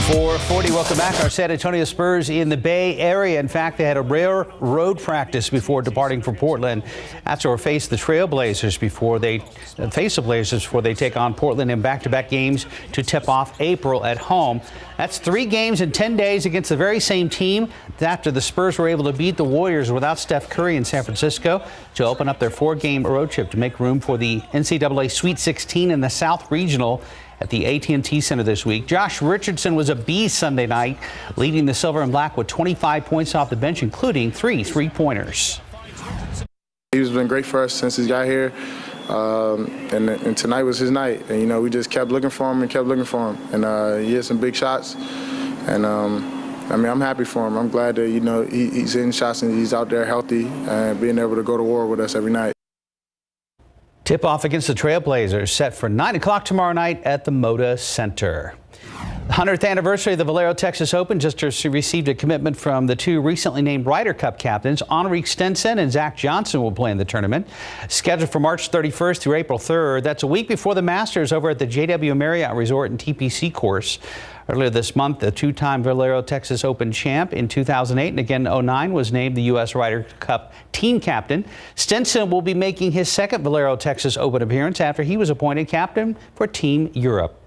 4:40, welcome back. Our San Antonio Spurs in the Bay Area. In fact, they had a rare road practice before departing for Portland. After they face the Blazers before they take on Portland in back-to-back games to tip off April at home. That's 3 games in 10 days against the very same team after the Spurs were able to beat the Warriors without Steph Curry in San Francisco to open up their 4-game road trip to make room for the NCAA Sweet 16 in the South Regional at the AT&T Center this week. Josh Richardson was a beast Sunday night, leading the Silver and Black with 25 points off the bench, including 3 three-pointers. He's been great for us since he got here, and tonight was his night. And, we just kept looking for him and he had some big shots. And, I'm happy for him. I'm glad that, he's hitting shots and he's out there healthy and being able to go to war with us every night. Tip-off against the Trailblazers set for 9 o'clock tomorrow night at the Moda Center. The 100th anniversary of the Valero Texas Open just received a commitment from the 2 recently named Ryder Cup captains. Henrik Stenson and Zach Johnson will play in the tournament. Scheduled for March 31st through April 3rd. That's a week before the Masters over at the JW Marriott Resort and TPC course. Earlier this month, the 2-time Valero Texas Open champ in 2008 and again 2009 was named the U.S. Ryder Cup team captain. Stenson will be making his second Valero Texas Open appearance after he was appointed captain for Team Europe.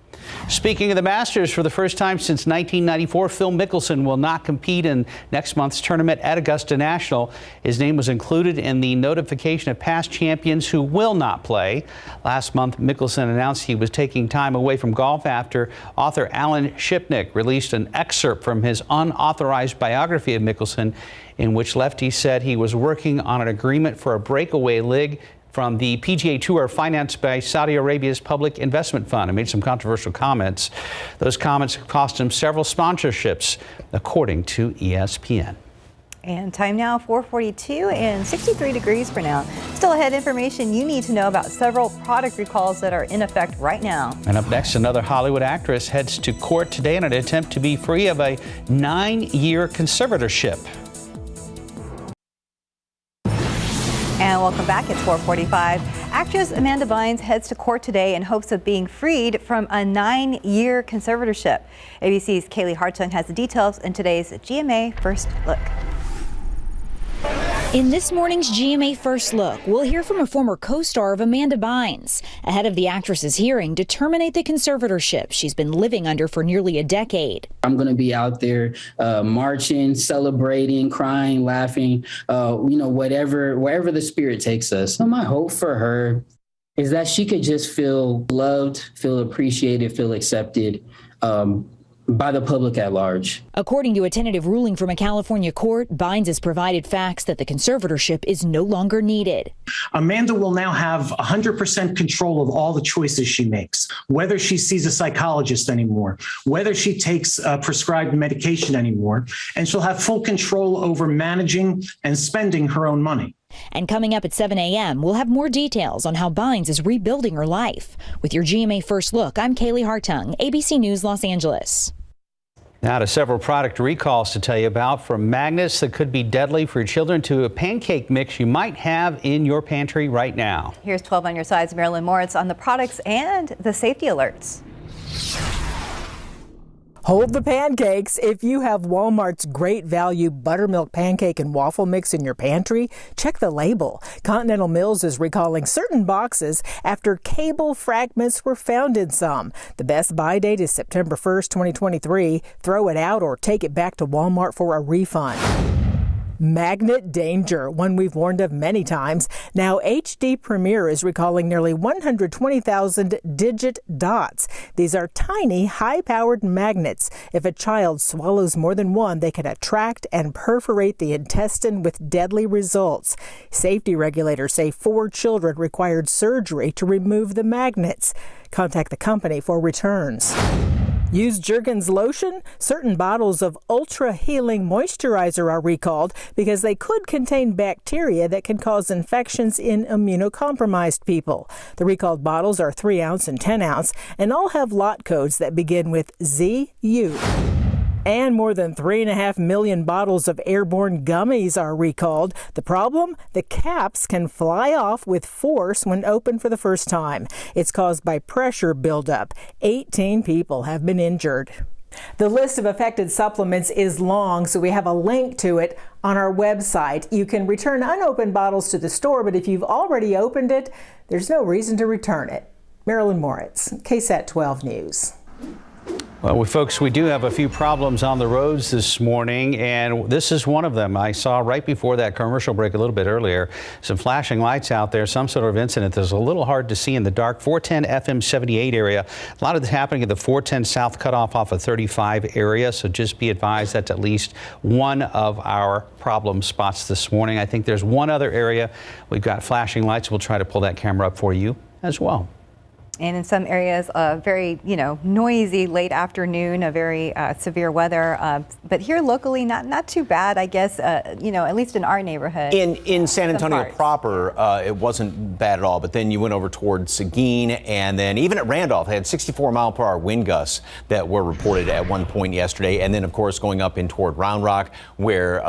Speaking of the Masters, for the first time since 1994, Phil Mickelson will not compete in next month's tournament at Augusta National. His name was included in the notification of past champions who will not play. Last month, Mickelson announced he was taking time away from golf after author Alan Shipnick released an excerpt from his unauthorized biography of Mickelson, in which Lefty said he was working on an agreement for a breakaway league from the PGA Tour financed by Saudi Arabia's Public Investment Fund, and made some controversial comments. Those comments cost him several sponsorships, according to ESPN. And time now, 4:42 and 63 degrees for now. Still ahead, information you need to know about several product recalls that are in effect right now. And up next, another Hollywood actress heads to court today in an attempt to be free of a 9-year conservatorship. And welcome back. It's 4:45. Actress Amanda Bynes heads to court today in hopes of being freed from a 9-year conservatorship. ABC's Kaylee Hartung has the details in today's GMA First Look. In this morning's GMA First Look, we'll hear from a former co-star of Amanda Bynes ahead of the actress's hearing to terminate the conservatorship she's been living under for nearly a decade. I'm going to be out there marching, celebrating, crying, laughing, wherever the spirit takes us. So my hope for her is that she could just feel loved, feel appreciated, feel accepted by the public at large. According to a tentative ruling from a California court, Bynes has provided facts that the conservatorship is no longer needed. Amanda will now have 100% control of all the choices she makes, whether she sees a psychologist anymore, whether she takes prescribed medication anymore, and she'll have full control over managing and spending her own money. And coming up at 7 a.m., we'll have more details on how Bynes is rebuilding her life. With your GMA First Look, I'm Kaylee Hartung, ABC News, Los Angeles. Now to several product recalls to tell you about, from magnets that could be deadly for your children to a pancake mix you might have in your pantry right now. Here's 12 on your sides, Marilyn Moritz, on the products and the safety alerts. Hold the pancakes. If you have Walmart's Great Value Buttermilk Pancake and Waffle Mix in your pantry, check the label. Continental Mills is recalling certain boxes after cable fragments were found in some. The best buy date is September 1st, 2023. Throw it out or take it back to Walmart for a refund. Magnet danger, one we've warned of many times. Now HD Premier is recalling nearly 120,000 digit dots. These are tiny, high-powered magnets. If a child swallows more than one, they can attract and perforate the intestine with deadly results. Safety regulators say 4 children required surgery to remove the magnets. Contact the company for returns. Use Jergens lotion. Certain bottles of Ultra Healing Moisturizer are recalled because they could contain bacteria that can cause infections in immunocompromised people. The recalled bottles are 3-ounce and 10-ounce and all have lot codes that begin with ZU. And more than 3.5 million bottles of airborne gummies are recalled. The problem? The caps can fly off with force when opened for the first time. It's caused by pressure buildup. 18 people have been injured. The list of affected supplements is long, so we have a link to it on our website. You can return unopened bottles to the store, but if you've already opened it, there's no reason to return it. Marilyn Moritz, KSAT 12 News. Well, folks, we do have a few problems on the roads this morning, and this is one of them. I saw right before that commercial break a little bit earlier, some flashing lights out there, some sort of incident that's a little hard to see in the dark. 410 FM 78 area. A lot of this happening at the 410 South cutoff off of 35 area, so just be advised that's at least one of our problem spots this morning. I think there's one other area we've got flashing lights. We'll try to pull that camera up for you as well. And in some areas, very, noisy late afternoon, a very severe weather. But here locally, not too bad, I guess, at least in our neighborhood. In San Antonio proper, it wasn't bad at all. But then you went over toward Seguin, and then even at Randolph, had 64-mile-per-hour wind gusts that were reported at one point yesterday. And then, of course, going up in toward Round Rock, where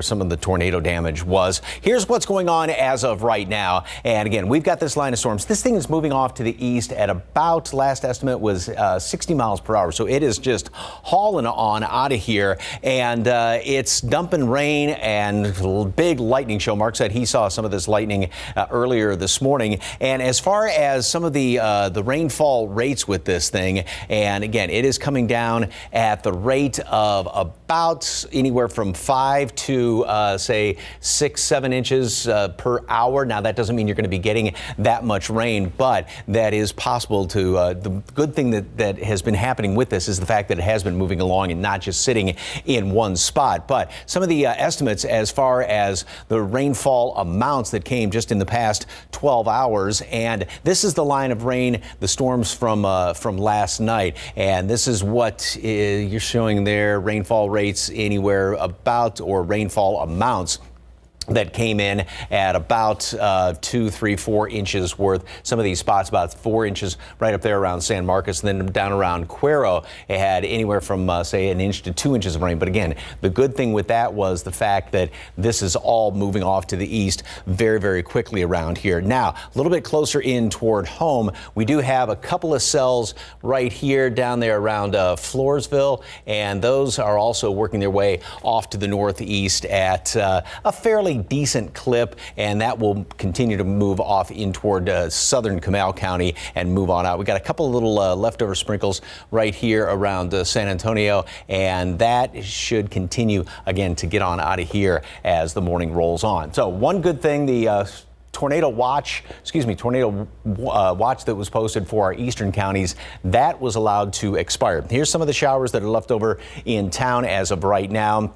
some of the tornado damage was. Here's what's going on as of right now. And again, we've got this line of storms. This thing is moving off to the east at about, last estimate was 60 miles per hour. So it is just hauling on out of here, and it's dumping rain and big lightning show. Mark said he saw some of this lightning earlier this morning. And as far as some of the rainfall rates with this thing, and again, it is coming down at the rate of about anywhere from 5 to say 6-7 inches per hour. Now that doesn't mean you're going to be getting that much rain, but that is possible to. The good thing that has been happening with this is the fact that it has been moving along and not just sitting in one spot. But some of the estimates as far as the rainfall amounts that came just in the past 12 hours, and this is the line of rain, the storms from last night, and this is what you're showing there, rainfall rates anywhere about, or rainfall amounts that came in at about 2, 3, 4 inches worth. Some of these spots about 4 inches right up there around San Marcos, and then down around Cuero, it had anywhere from say 1 inch to 2 inches of rain. But again, the good thing with that was the fact that this is all moving off to the east very, very quickly around here. Now, a little bit closer in toward home, we do have a couple of cells right here down there around Floresville, and those are also working their way off to the northeast at a fairly decent clip, and that will continue to move off in toward southern Comal County and move on out. We got a couple of little leftover sprinkles right here around San Antonio, and that should continue again to get on out of here as the morning rolls on. So one good thing, the tornado watch that was posted for our eastern counties, that was allowed to expire. Here's some of the showers that are left over in town as of right now.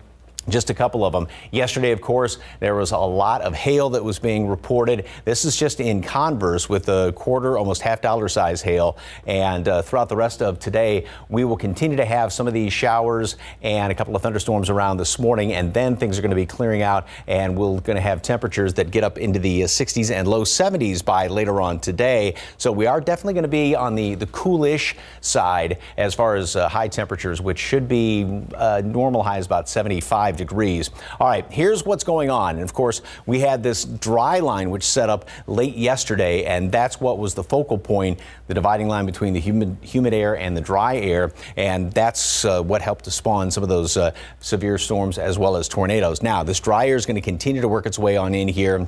Just a couple of them. Yesterday, of course, there was a lot of hail that was being reported. This is just in Converse with a quarter, almost $half size hail. And throughout the rest of today, we will continue to have some of these showers and a couple of thunderstorms around this morning. And then things are going to be clearing out, and we're going to have temperatures that get up into the 60s and low 70s by later on today. So we are definitely going to be on the coolish side as far as high temperatures, which should be normal highs about 75 degrees. All right, here's what's going on. And of course, we had this dry line which set up late yesterday, and that's what was the focal point, the dividing line between the humid air and the dry air, and that's what helped to spawn some of those severe storms as well as tornadoes. Now, this dry air is going to continue to work its way on in here.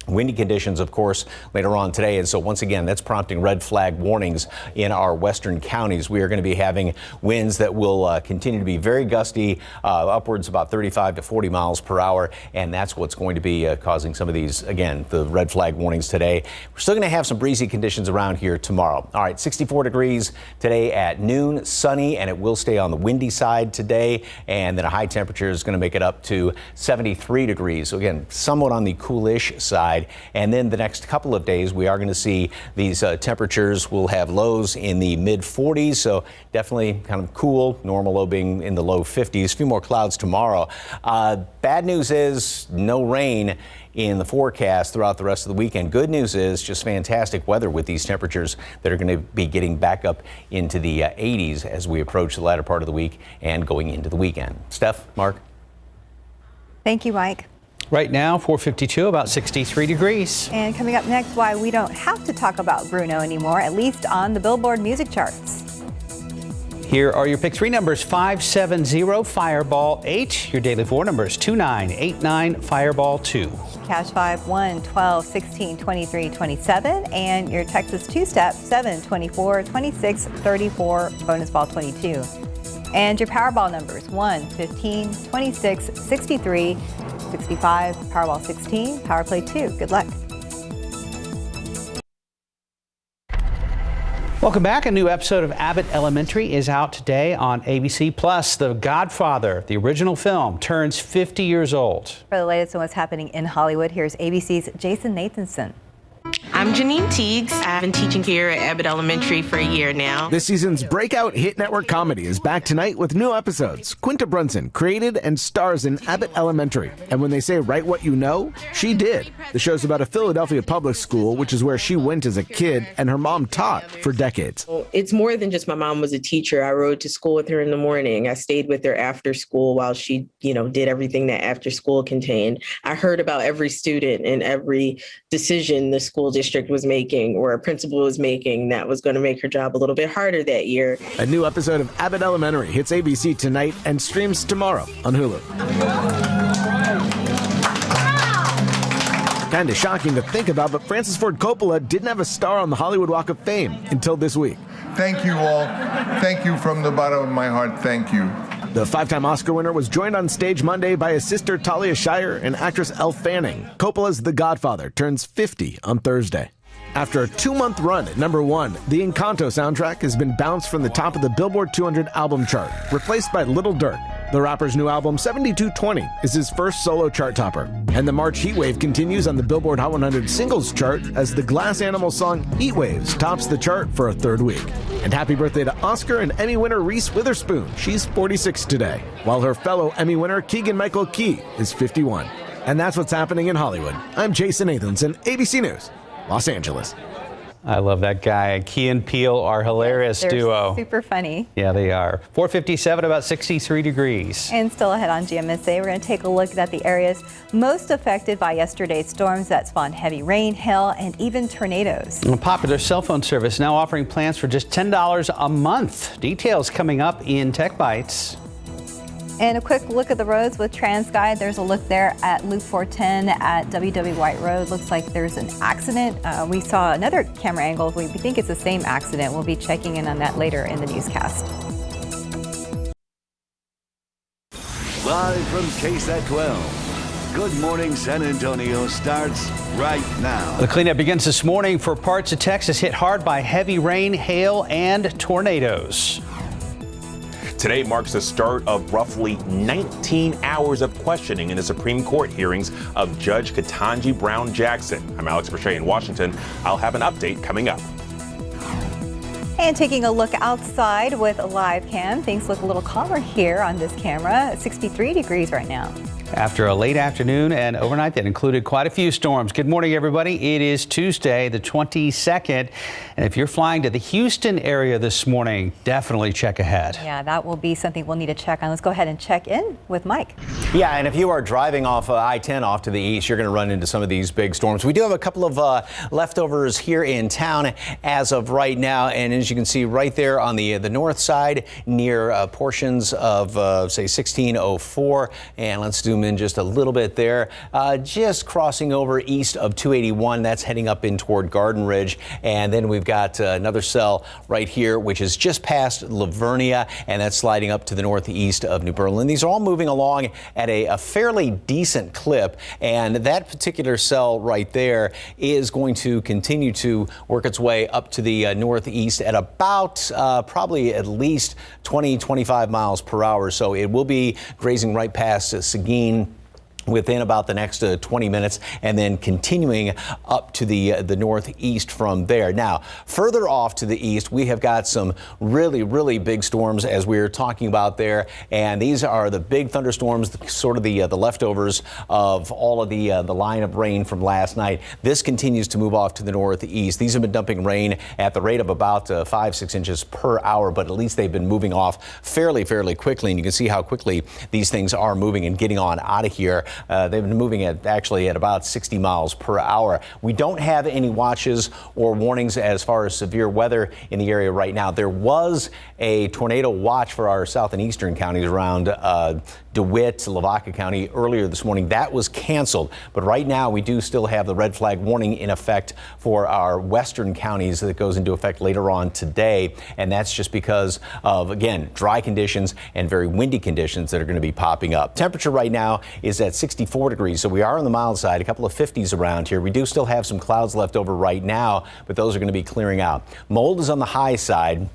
Windy conditions, of course, later on today. And so once again, that's prompting red flag warnings in our western counties. We are going to be having winds that will continue to be very gusty, upwards about 35 to 40 miles per hour. And that's what's going to be causing some of these, again, the red flag warnings today. We're still going to have some breezy conditions around here tomorrow. All right, 64 degrees today at noon, sunny, and it will stay on the windy side today. And then a high temperature is going to make it up to 73 degrees. So again, somewhat on the coolish side. And then the next couple of days, we are going to see these temperatures will have lows in the mid 40s. So definitely kind of cool, normal low being in the low 50s. A few more clouds tomorrow. Bad news is no rain in the forecast throughout the rest of the weekend. Good news is just fantastic weather with these temperatures that are going to be getting back up into the 80s as we approach the latter part of the week and going into the weekend. Steph, Mark. Thank you, Mike. Right now, 4:52, about 63 degrees. And coming up next, why we don't have to talk about Bruno anymore, at least on the Billboard music charts. Here are your pick 3 numbers: 570, Fireball 8. Your daily 4 numbers: 2989, Fireball 2. Cash 5, 1, 12, 16, 23, 27. And your Texas 2-step: 7, 24, 26, 34, bonus ball 22. And your Powerball numbers: 1, 15, 26, 63, 65, Powerball 16, Power Play 2. Good luck. Welcome back. A new episode of Abbott Elementary is out today on ABC Plus. The Godfather, the original film, turns 50 years old. For the latest on what's happening in Hollywood, here's ABC's Jason Nathanson. I'm Janine Teagues. I've been teaching here at Abbott Elementary for a year now. This season's breakout hit network comedy is back tonight with new episodes. Quinta Brunson created and stars in Abbott Elementary. And when they say write what you know, she did. The show's about a Philadelphia public school, which is where she went as a kid and her mom taught for decades. It's more than just my mom was a teacher. I rode to school with her in the morning. I stayed with her after school while she, did everything that after school contained. I heard about every student and every decision the school district was making or a principal was making that was going to make her job a little bit harder that year. A new episode of Abbott Elementary hits ABC tonight and streams tomorrow on Hulu. Kind of shocking to think about, but Francis Ford Coppola didn't have a star on the Hollywood Walk of Fame until this week. Thank you all. Thank you from the bottom of my heart. Thank you. The 5-time Oscar winner was joined on stage Monday by his sister Talia Shire and actress Elle Fanning. Coppola's The Godfather turns 50 on Thursday. After a 2-month run at #1, the Encanto soundtrack has been bounced from the top of the Billboard 200 album chart, replaced by Little Dirk. The rapper's new album, 7220, is his first solo chart topper. And the March heatwave continues on the Billboard Hot 100 singles chart as the Glass Animal song Heat Waves tops the chart for a 3rd week. And happy birthday to Oscar and Emmy winner Reese Witherspoon. She's 46 today, while her fellow Emmy winner Keegan-Michael Key is 51. And that's what's happening in Hollywood. I'm Jason Nathanson, ABC News, Los Angeles. I love that guy. Key and Peele are hilarious duo. Super funny. Yeah, they are. 457, about 63 degrees. And still ahead on GMSA, we're going to take a look at the areas most affected by yesterday's storms that spawned heavy rain, hail, and even tornadoes. A popular cell phone service now offering plans for just $10 a month. Details coming up in Tech Bites. And a quick look at the roads with TransGuide. There's a look there at Loop 410 at WW White Road. Looks like there's an accident. We saw another camera angle. We think it's the same accident. We'll be checking in on that later in the newscast. Live from KSAT 12. Good Morning San Antonio starts right now. The cleanup begins this morning for parts of Texas hit hard by heavy rain, hail, and tornadoes. Today marks the start of roughly 19 hours of questioning in the Supreme Court hearings of Judge Ketanji Brown Jackson. I'm Alex Brachet in Washington. I'll have an update coming up. And taking a look outside with a live cam, things look a little calmer here on this camera. 63 degrees right now. After a late afternoon and overnight that included quite a few storms. Good morning, everybody. It is Tuesday, the 22nd. And if you're flying to the Houston area this morning, definitely check ahead. Yeah, that will be something we'll need to check on. Let's go ahead and check in with Mike. Yeah, and if you are driving off I-10 off to the east, you're going to run into some of these big storms. We do have a couple of leftovers here in town as of right now. And as you can see right there on the north side near portions of, say, 1604. And let's zoom in just a little bit there, just crossing over east of 281. That's heading up in toward Garden Ridge. And then we've got another cell right here, which is just past Lavernia, and that's sliding up to the northeast of New Berlin. These are all moving along at a fairly decent clip, and that particular cell right there is going to continue to work its way up to the northeast at about probably at least 20-25 miles per hour. So it will be grazing right past Seguin within about the next 20 minutes, and then continuing up to the northeast from there. Now, further off to the east, we have got some really, really big storms as we were talking about there, and these are the big thunderstorms, sort of the leftovers of all of the line of rain from last night. This continues to move off to the northeast. These have been dumping rain at the rate of about 5-6 inches per hour, but at least they've been moving off fairly quickly, and you can see how quickly these things are moving and getting on out of here. They've been moving at about 60 miles per hour. We don't have any watches or warnings as far as severe weather in the area right now. There was a tornado watch for our south and eastern counties around DeWitt, Lavaca County earlier this morning. That was canceled. But right now we do still have the red flag warning in effect for our western counties that goes into effect later on today. And that's just because of, again, dry conditions and very windy conditions that are going to be popping up. Temperature right now is at 64 degrees. So we are on the mild side, a couple of 50s around here. We do still have some clouds left over right now, but those are going to be clearing out. Mold is on the high side.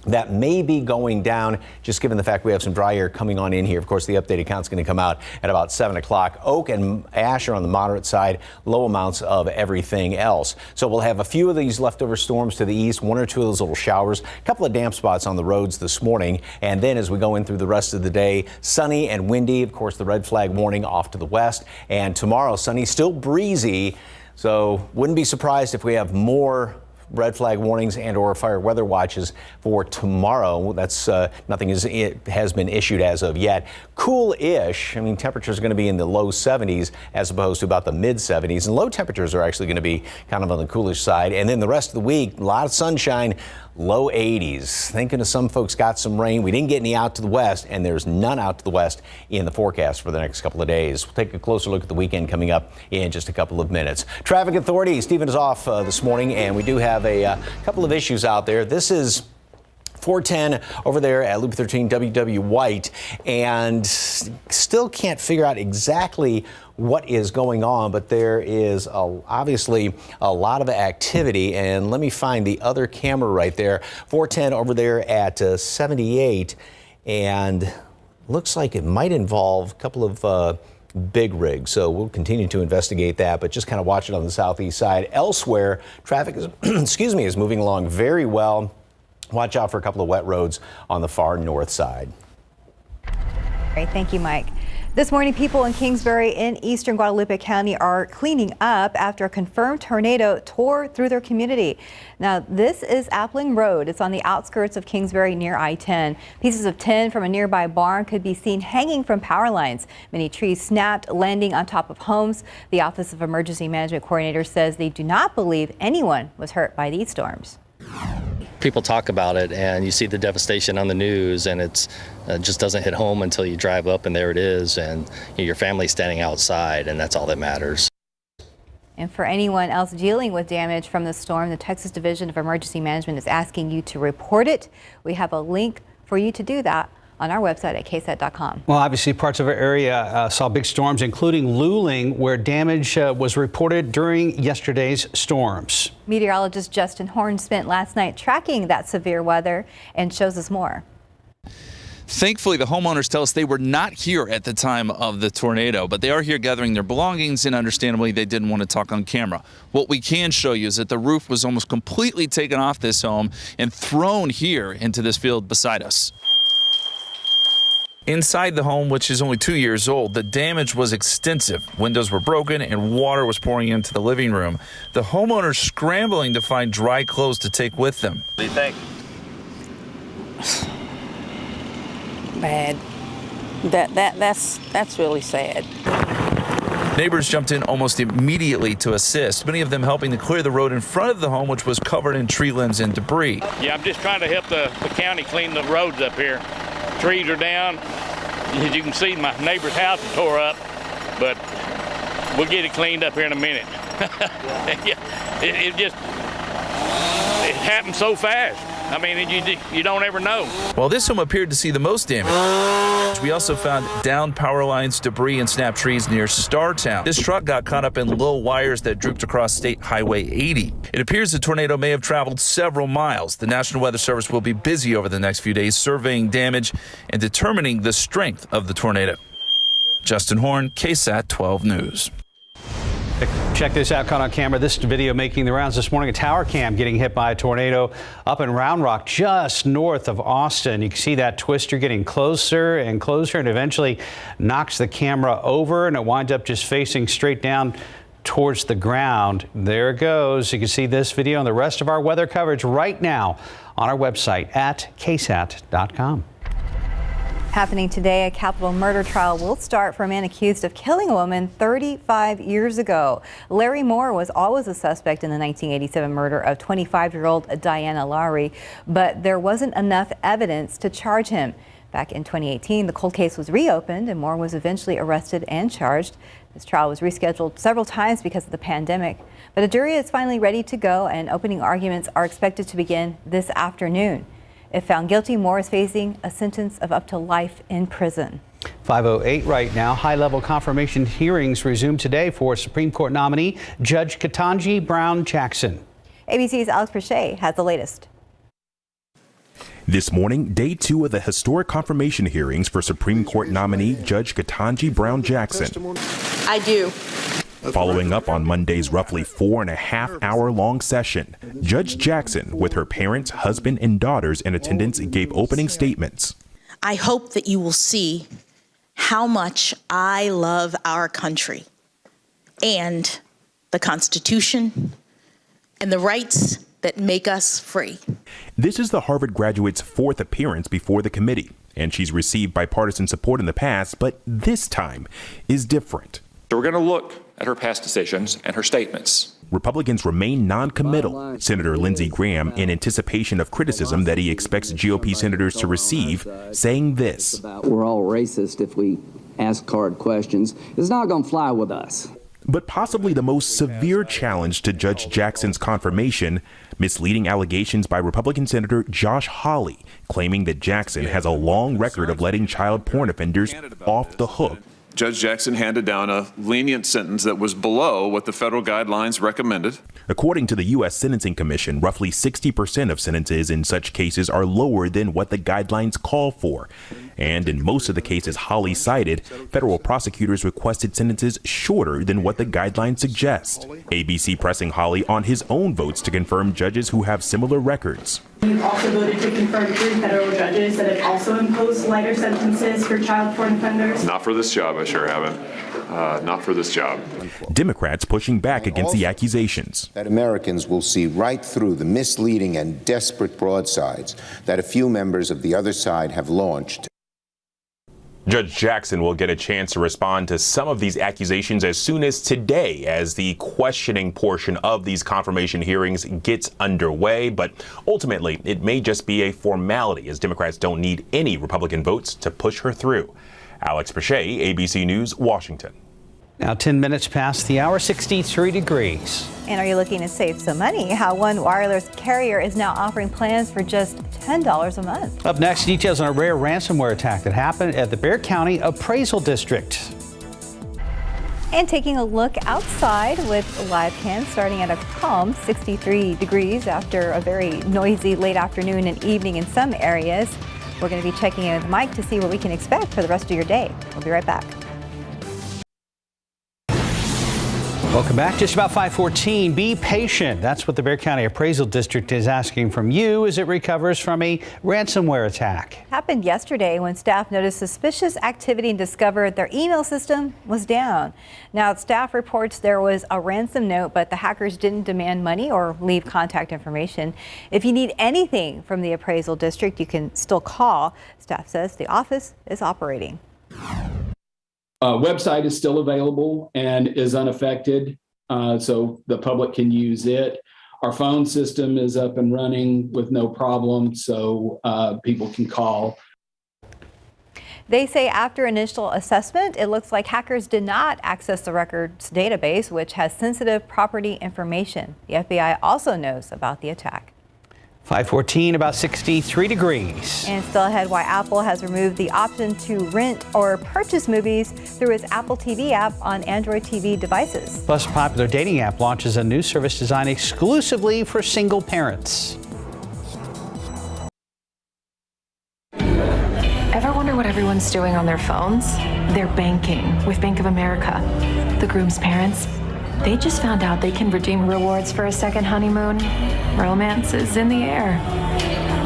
That may be going down, just given the fact we have some dry air coming on in here. Of course, the updated count's going to come out at about 7 o'clock. Oak and ash are on the moderate side, low amounts of everything else. So we'll have a few of these leftover storms to the east, one or two of those little showers, a couple of damp spots on the roads this morning. And then as we go in through the rest of the day, sunny and windy. Of course, the red flag warning off to the west. And tomorrow, sunny, still breezy. So wouldn't be surprised if we have more red flag warnings and or fire weather watches for tomorrow. That's nothing has been issued as of yet. Cool-ish. I mean, temperatures are going to be in the low 70s as opposed to about the mid 70s, and low temperatures are actually going to be kind of on the coolish side. And then the rest of the week, a lot of sunshine, low 80s. Thinking of some folks got some rain. We didn't get any out to the west, and there's none out to the west in the forecast for the next couple of days. We'll take a closer look at the weekend coming up in just a couple of minutes. Traffic authority, Stephen is off this morning, and we do have a couple of issues out there. This is 410 over there at Loop 13 WW White, and still can't figure out exactly what is going on, but there is obviously a lot of activity. And let me find the other camera right there. 410 over there at 78, and looks like it might involve a couple of big rigs. So we'll continue to investigate that, but just kind of watch it on the southeast side. Elsewhere, traffic is, is moving along very well. Watch out for a couple of wet roads on the far north side. Great, thank you, Mike. This morning, people in Kingsbury in eastern Guadalupe County are cleaning up after a confirmed tornado tore through their community. Now, this is Appling Road. It's on the outskirts of Kingsbury near I-10. Pieces of tin from a nearby barn could be seen hanging from power lines. Many trees snapped, landing on top of homes. The Office of Emergency Management Coordinator says they do not believe anyone was hurt by these storms. People talk about it and you see the devastation on the news, and it just doesn't hit home until you drive up and there it is, and your family's standing outside, and that's all that matters. And for anyone else dealing with damage from the storm, the Texas Division of Emergency Management is asking you to report it. We have a link for you to do that on our website at KSAT.com. Well, obviously parts of our area saw big storms, including Luling, where damage was reported during yesterday's storms. Meteorologist Justin Horn spent last night tracking that severe weather and shows us more. Thankfully, the homeowners tell us they were not here at the time of the tornado, but they are here gathering their belongings, and understandably, they didn't want to talk on camera. What we can show you is that the roof was almost completely taken off this home and thrown here into this field beside us. Inside the home, which is only 2 years old, the damage was extensive. Windows were broken and water was pouring into the living room. The homeowners scrambling to find dry clothes to take with them. What do you think? Bad. That's really sad. Neighbors jumped in almost immediately to assist, many of them helping to clear the road in front of the home, which was covered in tree limbs and debris. Yeah, I'm just trying to help the county clean the roads up here. Trees are down. As you can see, my neighbor's house is tore up, but we'll get it cleaned up here in a minute. Yeah, it happened so fast. I mean, you don't ever know. While this home appeared to see the most damage, we also found downed power lines, debris, and snapped trees near Startown. This truck got caught up in low wires that drooped across State Highway 80. It appears the tornado may have traveled several miles. The National Weather Service will be busy over the next few days surveying damage and determining the strength of the tornado. Justin Horn, KSAT 12 News. Check this out, caught on camera. This video making the rounds this morning. A tower cam getting hit by a tornado up in Round Rock, just north of Austin. You can see that twister getting closer and closer, and eventually knocks the camera over, and it winds up just facing straight down towards the ground. There it goes. You can see this video and the rest of our weather coverage right now on our website at ksat.com. Happening today, a capital murder trial will start for a man accused of killing a woman 35 years ago. Larry Moore was always a suspect in the 1987 murder of 25-year-old Diana Lowry, but there wasn't enough evidence to charge him. Back in 2018, the cold case was reopened and Moore was eventually arrested and charged. This trial was rescheduled several times because of the pandemic, but a jury is finally ready to go and opening arguments are expected to begin this afternoon. If found guilty, Moore is facing a sentence of up to life in prison. 5:08 right now. High-level confirmation hearings resume today for Supreme Court nominee Judge Ketanji Brown Jackson. ABC's Alex Prochet has the latest. This morning, day 2 of the historic confirmation hearings for Supreme Court nominee Judge Ketanji Brown Jackson. I do. Following up on Monday's roughly 4.5-hour-long session, Judge Jackson, with her parents, husband, and daughters in attendance, gave opening statements. I hope that you will see how much I love our country and the Constitution and the rights that make us free. This is the Harvard graduate's 4th appearance before the committee, and she's received bipartisan support in the past, but this time is different. So we're going to look at her past decisions and her statements. Republicans remain non-committal. Senator Lindsey Graham, in anticipation of criticism that he expects GOP senators to receive, saying this. We're all racist if we ask hard questions. It's not going to fly with us. But possibly the most severe challenge to Judge Jackson's confirmation, misleading allegations by Republican Senator Josh Hawley, claiming that Jackson has a long record of letting child porn offenders off the hook. Judge Jackson handed down a lenient sentence that was below what the federal guidelines recommended. According to the U.S. Sentencing Commission, roughly 60% of sentences in such cases are lower than what the guidelines call for. And in most of the cases Hawley cited, federal prosecutors requested sentences shorter than what the guidelines suggest. ABC pressing Hawley on his own votes to confirm judges who have similar records. You've also voted to confirm 3 federal judges that have also imposed lighter sentences for child porn offenders. Not for this job, I sure haven't. Not for this job. Democrats pushing back against the accusations. That Americans will see right through the misleading and desperate broadsides that a few members of the other side have launched. Judge Jackson will get a chance to respond to some of these accusations as soon as today, as the questioning portion of these confirmation hearings gets underway. But ultimately, it may just be a formality, as Democrats don't need any Republican votes to push her through. Alex Prochet, ABC News, Washington. Now 10 minutes past the hour, 63 degrees. And are you looking to save some money? How one wireless carrier is now offering plans for just $10 a month. Up next, details on a rare ransomware attack that happened at the Bexar County Appraisal District. And taking a look outside with live cam starting at a calm 63 degrees after a very noisy late afternoon and evening in some areas. We're going to be checking in with Mike to see what we can expect for the rest of your day. We'll be right back. Welcome back. Just about 5:14. Be patient. That's what the Bexar County Appraisal District is asking from you as it recovers from a ransomware attack. Happened yesterday when staff noticed suspicious activity and discovered their email system was down. Now, staff reports there was a ransom note, but the hackers didn't demand money or leave contact information. If you need anything from the Appraisal District, you can still call. Staff says the office is operating. Website is still available and is unaffected, so the public can use it. Our phone system is up and running with no problem, so people can call. They say after initial assessment, it looks like hackers did not access the records database, which has sensitive property information. The FBI also knows about the attack. 5:14, about 63 degrees. And still ahead, why Apple has removed the option to rent or purchase movies through its Apple TV app on Android TV devices. Plus, a popular dating app launches a new service designed exclusively for single parents. Ever wonder what everyone's doing on their phones? They're banking with Bank of America. The groom's parents, they just found out they can redeem rewards for a second honeymoon. Romance is in the air.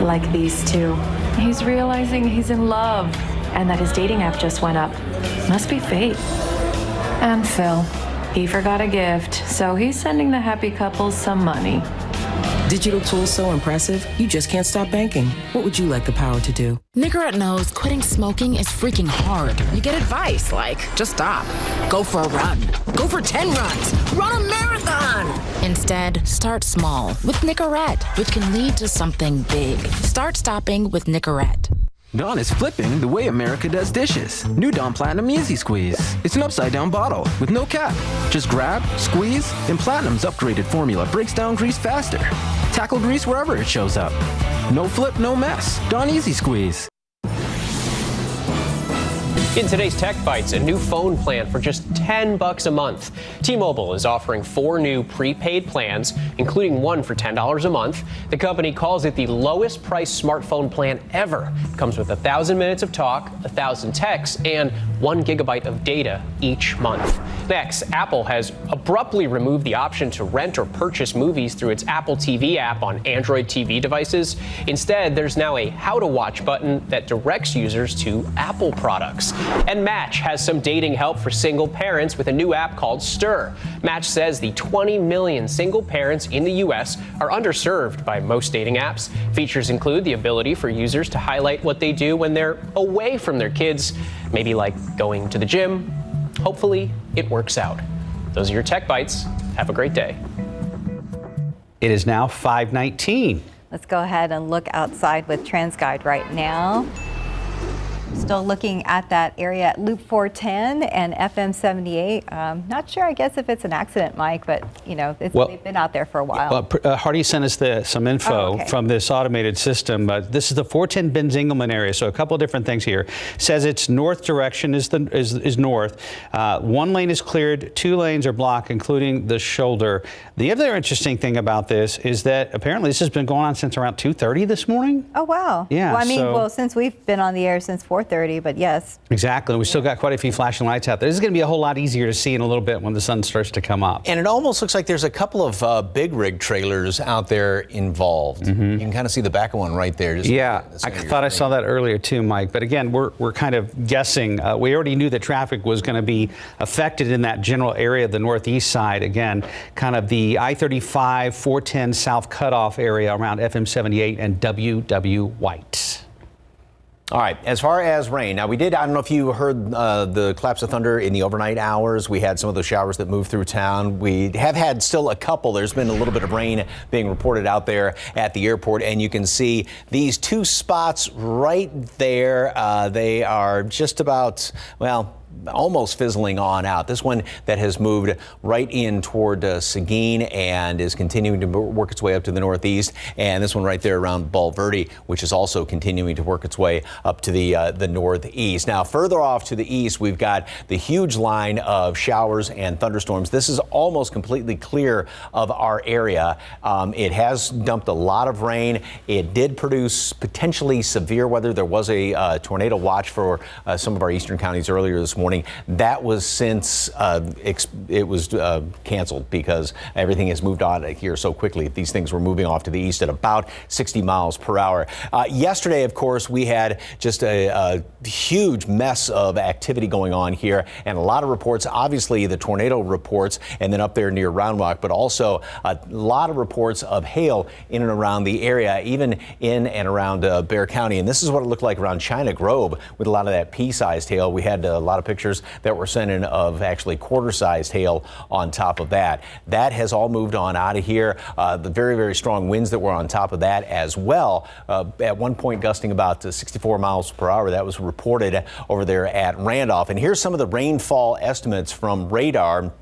Like these two. He's realizing he's in love and that his dating app just went up. Must be fate. And Phil, he forgot a gift, so he's sending the happy couple some money. Digital tools so impressive, you just can't stop banking. What would you like the power to do? Nicorette knows quitting smoking is freaking hard. You get advice like, just stop. Go for a run. Go for 10 runs. Run a marathon. Instead, start small with Nicorette, which can lead to something big. Start stopping with Nicorette. Dawn is flipping the way America does dishes. New Dawn Platinum Easy Squeeze. It's an upside-down bottle with no cap. Just grab, squeeze, and Platinum's upgraded formula breaks down grease faster. Tackle grease wherever it shows up. No flip, no mess. Dawn Easy Squeeze. In today's Tech Bites, a new phone plan for just $10 a month. T-Mobile is offering 4 new prepaid plans, including one for $10 a month. The company calls it the lowest price smartphone plan ever. It comes with 1,000 minutes of talk, 1,000 texts, and 1 gigabyte of data each month. Next, Apple has abruptly removed the option to rent or purchase movies through its Apple TV app on Android TV devices. Instead, there's now a How to Watch button that directs users to Apple products. And Match has some dating help for single parents with a new app called Stir. Match says the 20 million single parents in the U.S. are underserved by most dating apps. Features include the ability for users to highlight what they do when they're away from their kids, maybe like going to the gym. Hopefully, it works out. Those are your Tech Bites. Have a great day. It is now 5:19. Let's go ahead and look outside with TransGuide right now. Still looking at that area at Loop 410 and FM 78. Not sure, I guess, if it's an accident, Mike, but, you know, they've been out there for a while. Hardy sent us some info from this automated system. This is the 410 Benzingelman area, so a couple of different things here. Says its north direction is north. 1 lane is cleared, 2 lanes are blocked, including the shoulder. The other interesting thing about this is that apparently this has been going on since around 2:30 this morning. Oh, wow. Yeah. Well, I mean, since we've been on the air since 4:30, but yes. Exactly. We still got quite a few flashing lights out there. This is going to be a whole lot easier to see in a little bit when the sun starts to come up. And it almost looks like there's a couple of big rig trailers out there involved. You can kind of see the back of one right there. Yeah, I thought I saw that earlier too, Mike. But again, we're kind of guessing. We already knew that traffic was going to be affected in that general area of the northeast side. Again, kind of the I-35, 410 South cutoff area around FM 78 and W.W. White. All right, as far as rain, now I don't know if you heard the claps of thunder in the overnight hours. We had some of those showers that moved through town. We have had still a couple. There's been a little bit of rain being reported out there at the airport, and you can see these 2 spots right there. They are just about, well, almost fizzling on out. This one that has moved right in toward Seguin and is continuing to work its way up to the northeast, and this one right there around Bulverde, which is also continuing to work its way up to the northeast. Now, further off to the east, we've got the huge line of showers and thunderstorms. This is almost completely clear of our area. It has dumped a lot of rain. It did produce potentially severe weather. There was a tornado watch for some of our eastern counties earlier this morning. That was since it was canceled because everything has moved on here so quickly. These things were moving off to the east at about 60 miles per hour. Yesterday, of course, we had just a huge mess of activity going on here and a lot of reports, obviously the tornado reports, and then up there near Round Rock, but also a lot of reports of hail in and around the area, even in and around Bexar County. And this is what it looked like around China Grove with a lot of that pea-sized hail. We had a lot of pictures that were sent in of actually quarter-sized hail on top of that. That has all moved on out of here. The very, very strong winds that were on top of that as well. At one point gusting about 64 miles per hour. That was reported over there at Randolph. And here's some of the rainfall estimates from radar.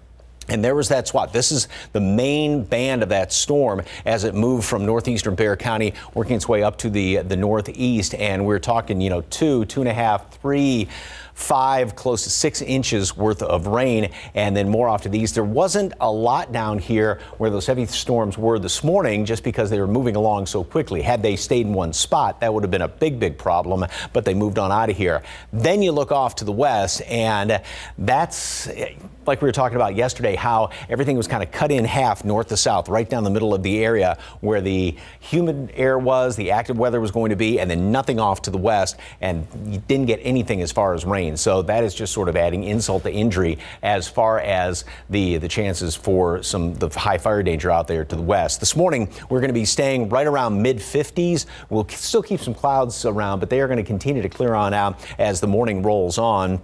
And there was that swat. This is the main band of that storm as it moved from northeastern Bexar County, working its way up to the northeast. And we're talking, 2.5, 3, 5, close to 6 inches worth of rain, and then more off to the east. There wasn't a lot down here where those heavy storms were this morning just because they were moving along so quickly. Had they stayed in one spot, that would have been a big, big problem, but they moved on out of here. Then you look off to the west, and that's, like we were talking about yesterday, how everything was kind of cut in half north to south, right down the middle of the area where the humid air was, the active weather was going to be, and then nothing off to the west, and you didn't get anything as far as rain. So that is just sort of adding insult to injury as far as the chances for the high fire danger out there to the west. This morning, we're going to be staying right around mid-50s. We'll still keep some clouds around, but they are going to continue to clear on out as the morning rolls on.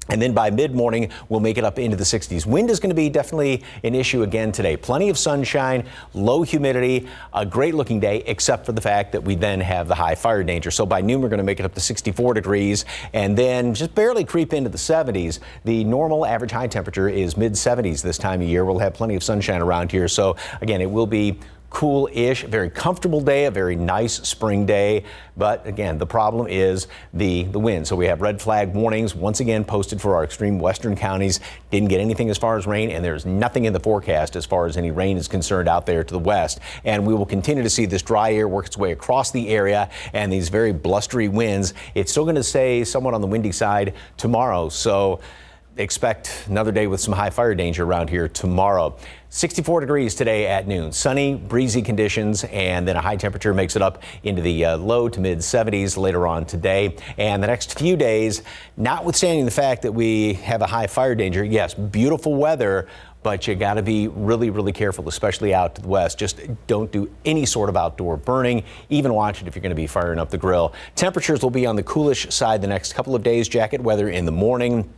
And then by mid-morning, we'll make it up into the 60s. Wind is going to be definitely an issue again today. Plenty of sunshine, low humidity, a great looking day, except for the fact that we then have the high fire danger. So by noon, we're going to make it up to 64 degrees and then just barely creep into the 70s. The normal average high temperature is mid-70s this time of year. We'll have plenty of sunshine around here. So again, it will be cool-ish, very comfortable day, a very nice spring day. But again, the problem is the wind. So we have red flag warnings once again posted for our extreme western counties. Didn't get anything as far as rain, and there's nothing in the forecast as far as any rain is concerned out there to the west. And we will continue to see this dry air work its way across the area and these very blustery winds. It's still going to stay somewhat on the windy side tomorrow. So expect another day with some high fire danger around here tomorrow. 64 degrees today at noon. Sunny, breezy conditions, and then a high temperature makes it up into the low to mid 70s later on today. And the next few days, notwithstanding the fact that we have a high fire danger, yes, beautiful weather, but you got to be really, really careful, especially out to the west. Just don't do any sort of outdoor burning. Even watch it if you're going to be firing up the grill. Temperatures will be on the coolish side the next couple of days. Jacket weather in the morning.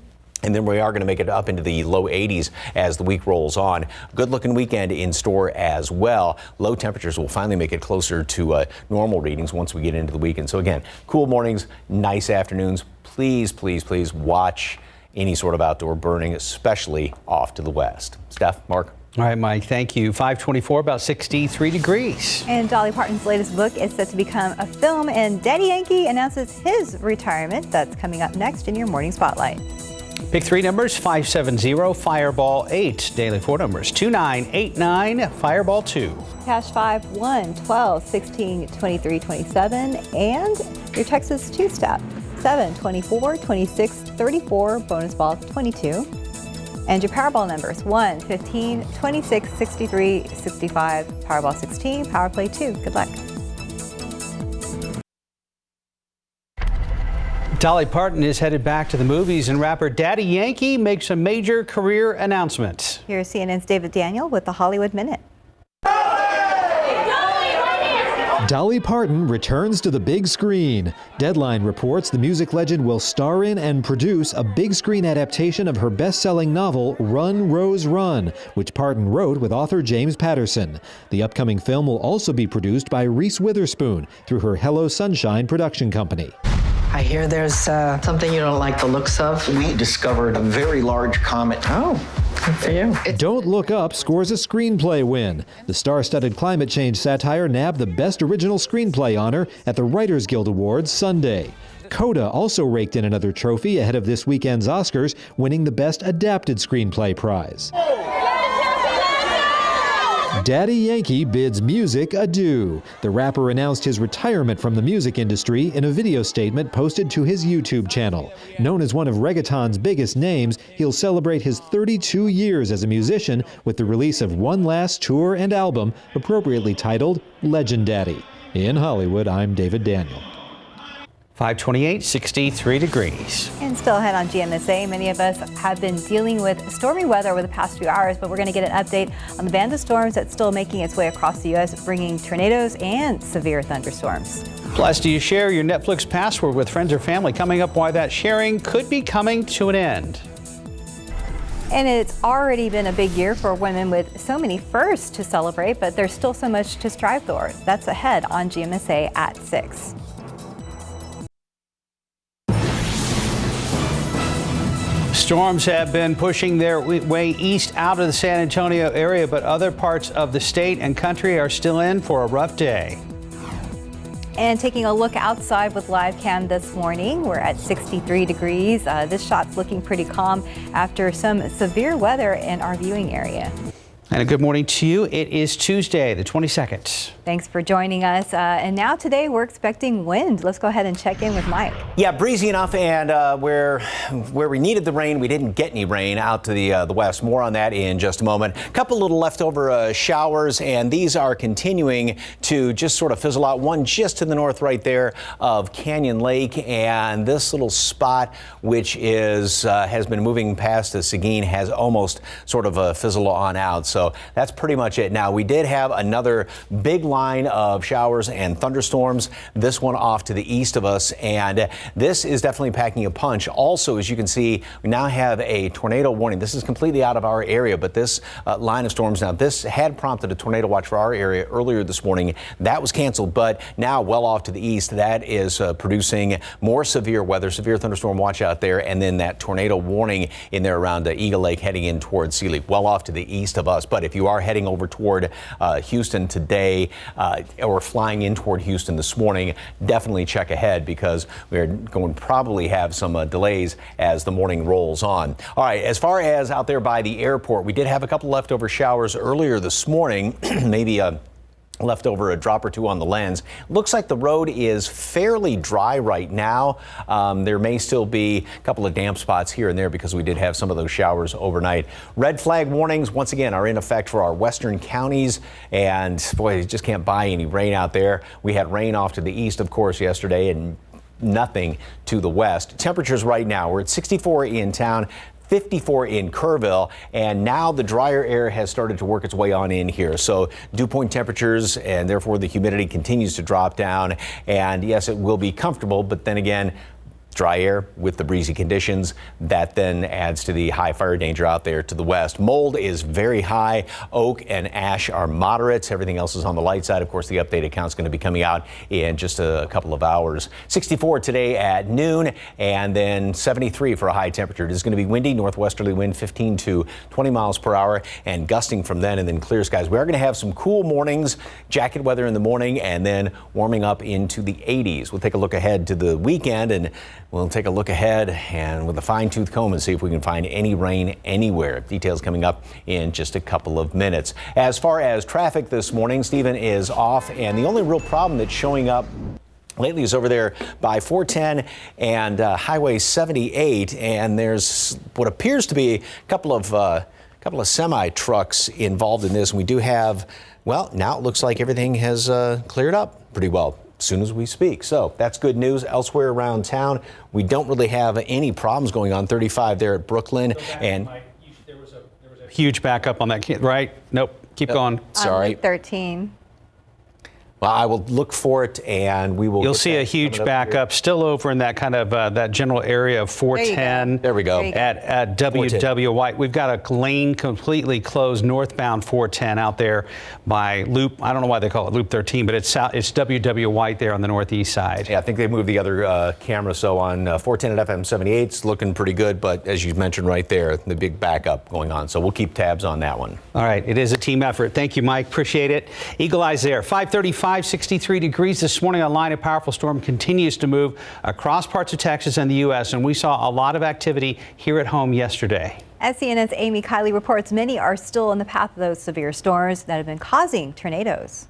And then we are going to make it up into the low 80s as the week rolls on. Good looking weekend in store as well. Low temperatures will finally make it closer to normal readings once we get into the weekend. So again, cool mornings, nice afternoons. Please, please, please watch any sort of outdoor burning, especially off to the west. Steph, Mark. All right, Mike, thank you. 524, about 63 degrees. And Dolly Parton's latest book is set to become a film, and Daddy Yankee announces his retirement. That's coming up next in your morning spotlight. Pick three numbers, 570, Fireball 8. Daily four numbers, 2989, Fireball 2. Cash 5, 1, 12, 16, 23, 27. And your Texas two-step, 7, 24, 26, 34, bonus ball 22. And your Powerball numbers, 1, 15, 26, 63, 65, Powerball 16, Power Play 2. Good luck. Dolly Parton is headed back to the movies, and rapper Daddy Yankee makes a major career announcement. Here's CNN's David Daniel with the Hollywood Minute. Dolly Parton returns to the big screen. Deadline reports the music legend will star in and produce a big screen adaptation of her best-selling novel, Run, Rose, Run, which Parton wrote with author James Patterson. The upcoming film will also be produced by Reese Witherspoon through her Hello Sunshine production company. I hear there's something you don't like the looks of. We discovered a very large comet. Oh, good for you. Don't Look Up scores a screenplay win. The star-studded climate change satire nabbed the Best Original Screenplay honor at the Writers Guild Awards Sunday. Coda also raked in another trophy ahead of this weekend's Oscars, winning the Best Adapted Screenplay prize. Daddy Yankee bids music adieu. The rapper announced his retirement from the music industry in a video statement posted to his YouTube channel. Known as one of reggaeton's biggest names, he'll celebrate his 32 years as a musician with the release of one last tour and album, appropriately titled Legend Daddy. In Hollywood, I'm David Daniel. 528, 63 degrees. And still ahead on GMSA, many of us have been dealing with stormy weather over the past few hours, but we're going to get an update on the band of storms that's still making its way across the U.S., bringing tornadoes and severe thunderstorms. Plus, do you share your Netflix password with friends or family? Coming up, why that sharing could be coming to an end. And it's already been a big year for women with so many firsts to celebrate, but there's still so much to strive for. That's ahead on GMSA at 6. Storms have been pushing their way east out of the San Antonio area, but other parts of the state and country are still in for a rough day. And taking a look outside with live cam this morning, we're at 63 degrees. This shot's looking pretty calm after some severe weather in our viewing area. And a good morning to you. It is Tuesday, the 22nd. Thanks for joining us. And now today we're expecting wind. Let's go ahead and check in with Mike. Yeah, breezy enough, and where we needed the rain, we didn't get any rain out to the west. More on that in just a moment. A couple little leftover showers, and these are continuing to just sort of fizzle out. One just to the north right there of Canyon Lake, and this little spot, which is has been moving past the Seguin, has almost sort of a fizzle on out. So that's pretty much it. Now, we did have another big line of showers and thunderstorms, this one off to the east of us, and this is definitely packing a punch. Also, as you can see, we now have a tornado warning. This is completely out of our area, but this line of storms, now this had prompted a tornado watch for our area earlier this morning. That was canceled, but now well off to the east, that is producing more severe weather, severe thunderstorm watch out there, and then that tornado warning in there around Eagle Lake heading in towards Sealy, well off to the east of us. But if you are heading over toward Houston today or flying in toward Houston this morning, definitely check ahead because we're going to probably have some delays as the morning rolls on. All right, as far as out there by the airport, we did have a couple leftover showers earlier this morning, maybe left over a drop or two on the lens. Looks like the road is fairly dry right now. There may still be a couple of damp spots here and there because we did have some of those showers overnight. Red flag warnings once again are in effect for our western counties, and boy, you just can't buy any rain out there. We had rain off to the east, of course, yesterday, and nothing to the west. Temperatures right now, we're at 64 in town, 54 in Kerrville, and now the drier air has started to work its way on in here. So dew point temperatures and therefore the humidity continues to drop down. And yes, it will be comfortable, but then again, dry air with the breezy conditions, that then adds to the high fire danger out there to the west. Mold is very high. Oak and ash are moderates. Everything else is on the light side. Of course, the updated count is going to be coming out in just a couple of hours. 64 today at noon, and then 73 for a high temperature. It is going to be windy, northwesterly wind 15 to 20 miles per hour, and gusting from then, and then clear skies. We are going to have some cool mornings, jacket weather in the morning, and then warming up into the 80s. We'll take a look ahead to the weekend, and we'll take a look ahead and with a fine-tooth comb and see if we can find any rain anywhere. Details coming up in just a couple of minutes. As far as traffic this morning, Stephen is off, and the only real problem that's showing up lately is over there by 410 and Highway 78, and there's what appears to be a couple of semi-trucks involved in this, and we do have, well, now it looks like everything has cleared up pretty well as soon as we speak. So that's good news. Elsewhere around town, we don't really have any problems going on. 35 there at Brooklyn, and there was a huge backup on that, right? Nope. Keep going. Sorry. 13. Well, I will look for it, and we will. You'll see a huge backup still over in that kind of that general area of 410. There we go. At WW White. We've got a lane completely closed northbound 410 out there by Loop. I don't know why they call it Loop 13, but it's WW White there on the northeast side. Yeah, I think they moved the other camera. So on 410 at FM 78, it's looking pretty good. But as you mentioned right there, the big backup going on. So we'll keep tabs on that one. All right. It is a team effort. Thank you, Mike. Appreciate it. Eagle eyes there. 535. 63 degrees this morning. A line of powerful storm continues to move across parts of Texas and the U.S., and we saw a lot of activity here at home yesterday. As CNN's Amy Kiley reports, many are still in the path of those severe storms that have been causing tornadoes.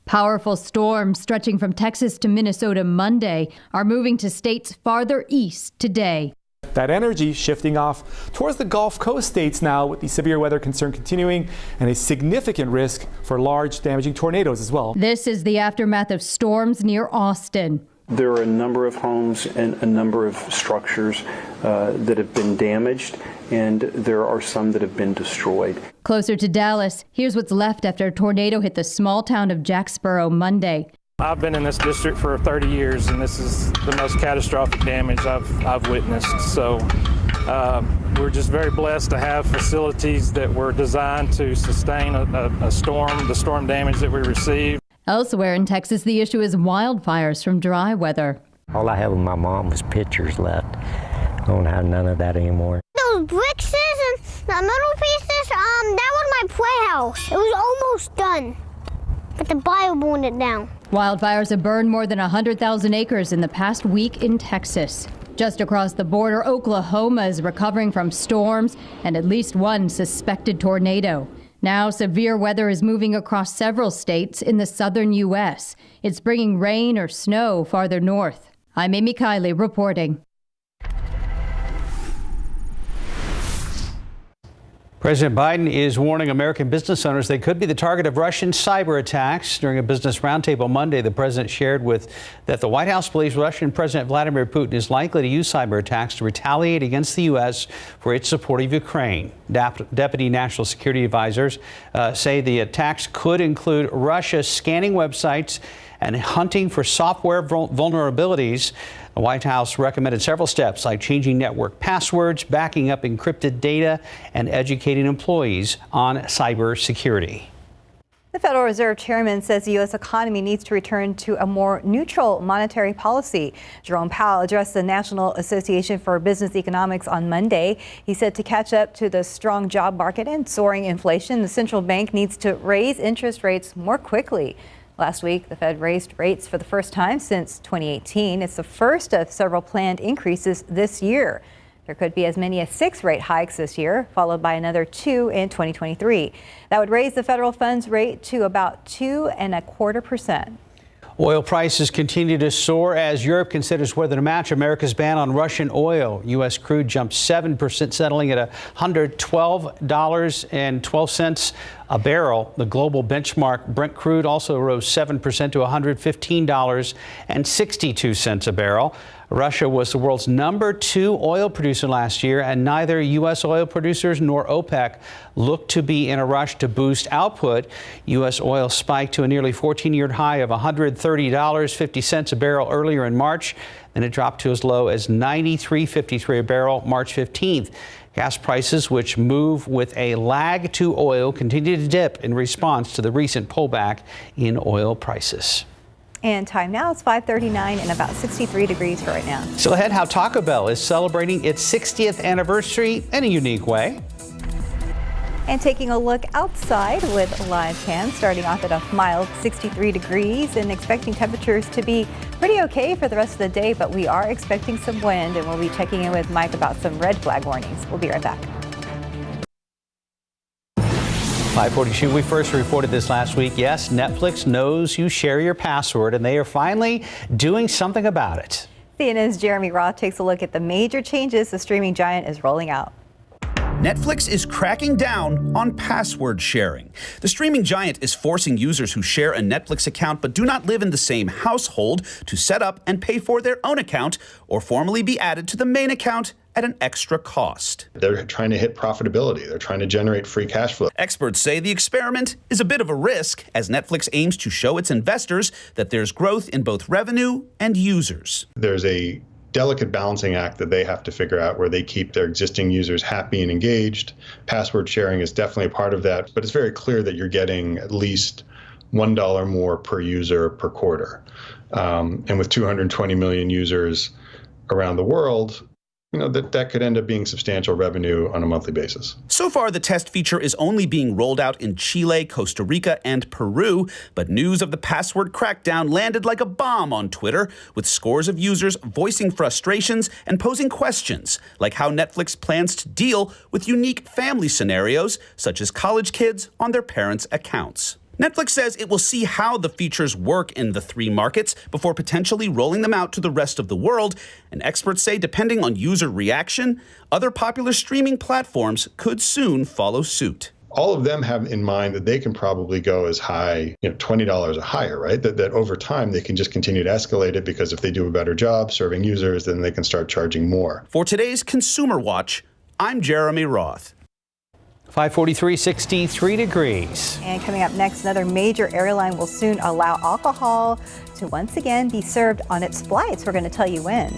Powerful storms stretching from Texas to Minnesota Monday are moving to states farther east today. That energy shifting off towards the Gulf Coast states now, with the severe weather concern continuing and a significant risk for large damaging tornadoes as well. This is the aftermath of storms near Austin. There are a number of homes and a number of structures that have been damaged, and there are some that have been destroyed. Closer to Dallas, here's what's left after a tornado hit the small town of Jacksboro Monday. I've been in this district for 30 years, and this is the most catastrophic damage I've witnessed. So we're just very blessed to have facilities that were designed to sustain a storm, the storm damage that we received. Elsewhere in Texas, the issue is wildfires from dry weather. All I have with my mom was pictures left. I don't have none of that anymore. Those bricks and the middle pieces, that was my playhouse. It was almost done, but the fire burned it down. Wildfires have burned more than 100,000 acres in the past week in Texas. Just across the border, Oklahoma is recovering from storms and at least one suspected tornado. Now, severe weather is moving across several states in the southern U.S. It's bringing rain or snow farther north. I'm Amy Kiley reporting. President Biden is warning American business owners they could be the target of Russian cyber attacks. During a business roundtable Monday, the president shared that the White House believes Russian President Vladimir Putin is likely to use cyber attacks to retaliate against the U.S. for its support of Ukraine. Deputy National Security Advisors say the attacks could include Russia scanning websites and hunting for software vulnerabilities. The White House recommended several steps like changing network passwords, backing up encrypted data, and educating employees on cybersecurity. The Federal Reserve Chairman says the U.S. economy needs to return to a more neutral monetary policy. Jerome Powell addressed the National Association for Business Economics on Monday. He said to catch up to the strong job market and soaring inflation, the central bank needs to raise interest rates more quickly. Last week, the Fed raised rates for the first time since 2018. It's the first of several planned increases this year. There could be as many as 6 rate hikes this year, followed by another 2 in 2023. That would raise the federal funds rate to about 2.25%. Oil prices continue to soar as Europe considers whether to match America's ban on Russian oil. U.S. crude jumped 7%, settling at $112.12 a barrel. The global benchmark Brent crude also rose 7% to $115.62 a barrel. Russia was the world's #2 oil producer last year, and neither U.S. oil producers nor OPEC look to be in a rush to boost output. U.S. oil spiked to a nearly 14-year high of $130.50 a barrel earlier in March. Then it dropped to as low as $93.53 a barrel March 15th. Gas prices, which move with a lag to oil, continue to dip in response to the recent pullback in oil prices. And time now is 5:39 and about 63 degrees for right now. So ahead, how Taco Bell is celebrating its 60th anniversary in a unique way. And taking a look outside with live cam, starting off at a mild 63 degrees and expecting temperatures to be pretty okay for the rest of the day, but we are expecting some wind, and we'll be checking in with Mike about some red flag warnings. We'll be right back. 542, we first reported this last week. Yes, Netflix knows you share your password, and they are finally doing something about it. CNN's Jeremy Roth takes a look at the major changes the streaming giant is rolling out. Netflix is cracking down on password sharing. The streaming giant is forcing users who share a Netflix account but do not live in the same household to set up and pay for their own account or formally be added to the main account at an extra cost. They're trying to hit profitability. They're trying to generate free cash flow. Experts say the experiment is a bit of a risk as Netflix aims to show its investors that there's growth in both revenue and users. There's a delicate balancing act that they have to figure out where they keep their existing users happy and engaged. Password sharing is definitely a part of that, but it's very clear that you're getting at least $1 more per user per quarter. And with 220 million users around the world, that could end up being substantial revenue on a monthly basis. So far, the test feature is only being rolled out in Chile, Costa Rica, and Peru, but news of the password crackdown landed like a bomb on Twitter, with scores of users voicing frustrations and posing questions, like how Netflix plans to deal with unique family scenarios, such as college kids on their parents' accounts. Netflix says it will see how the features work in the 3 markets before potentially rolling them out to the rest of the world. And experts say, depending on user reaction, other popular streaming platforms could soon follow suit. All of them have in mind that they can probably go as high, $20 or higher, right? That over time they can just continue to escalate it because if they do a better job serving users, then they can start charging more. For today's Consumer Watch, I'm Jeremy Roth. 543, 63 degrees. And coming up next, another major airline will soon allow alcohol to once again be served on its flights. We're going to tell you when.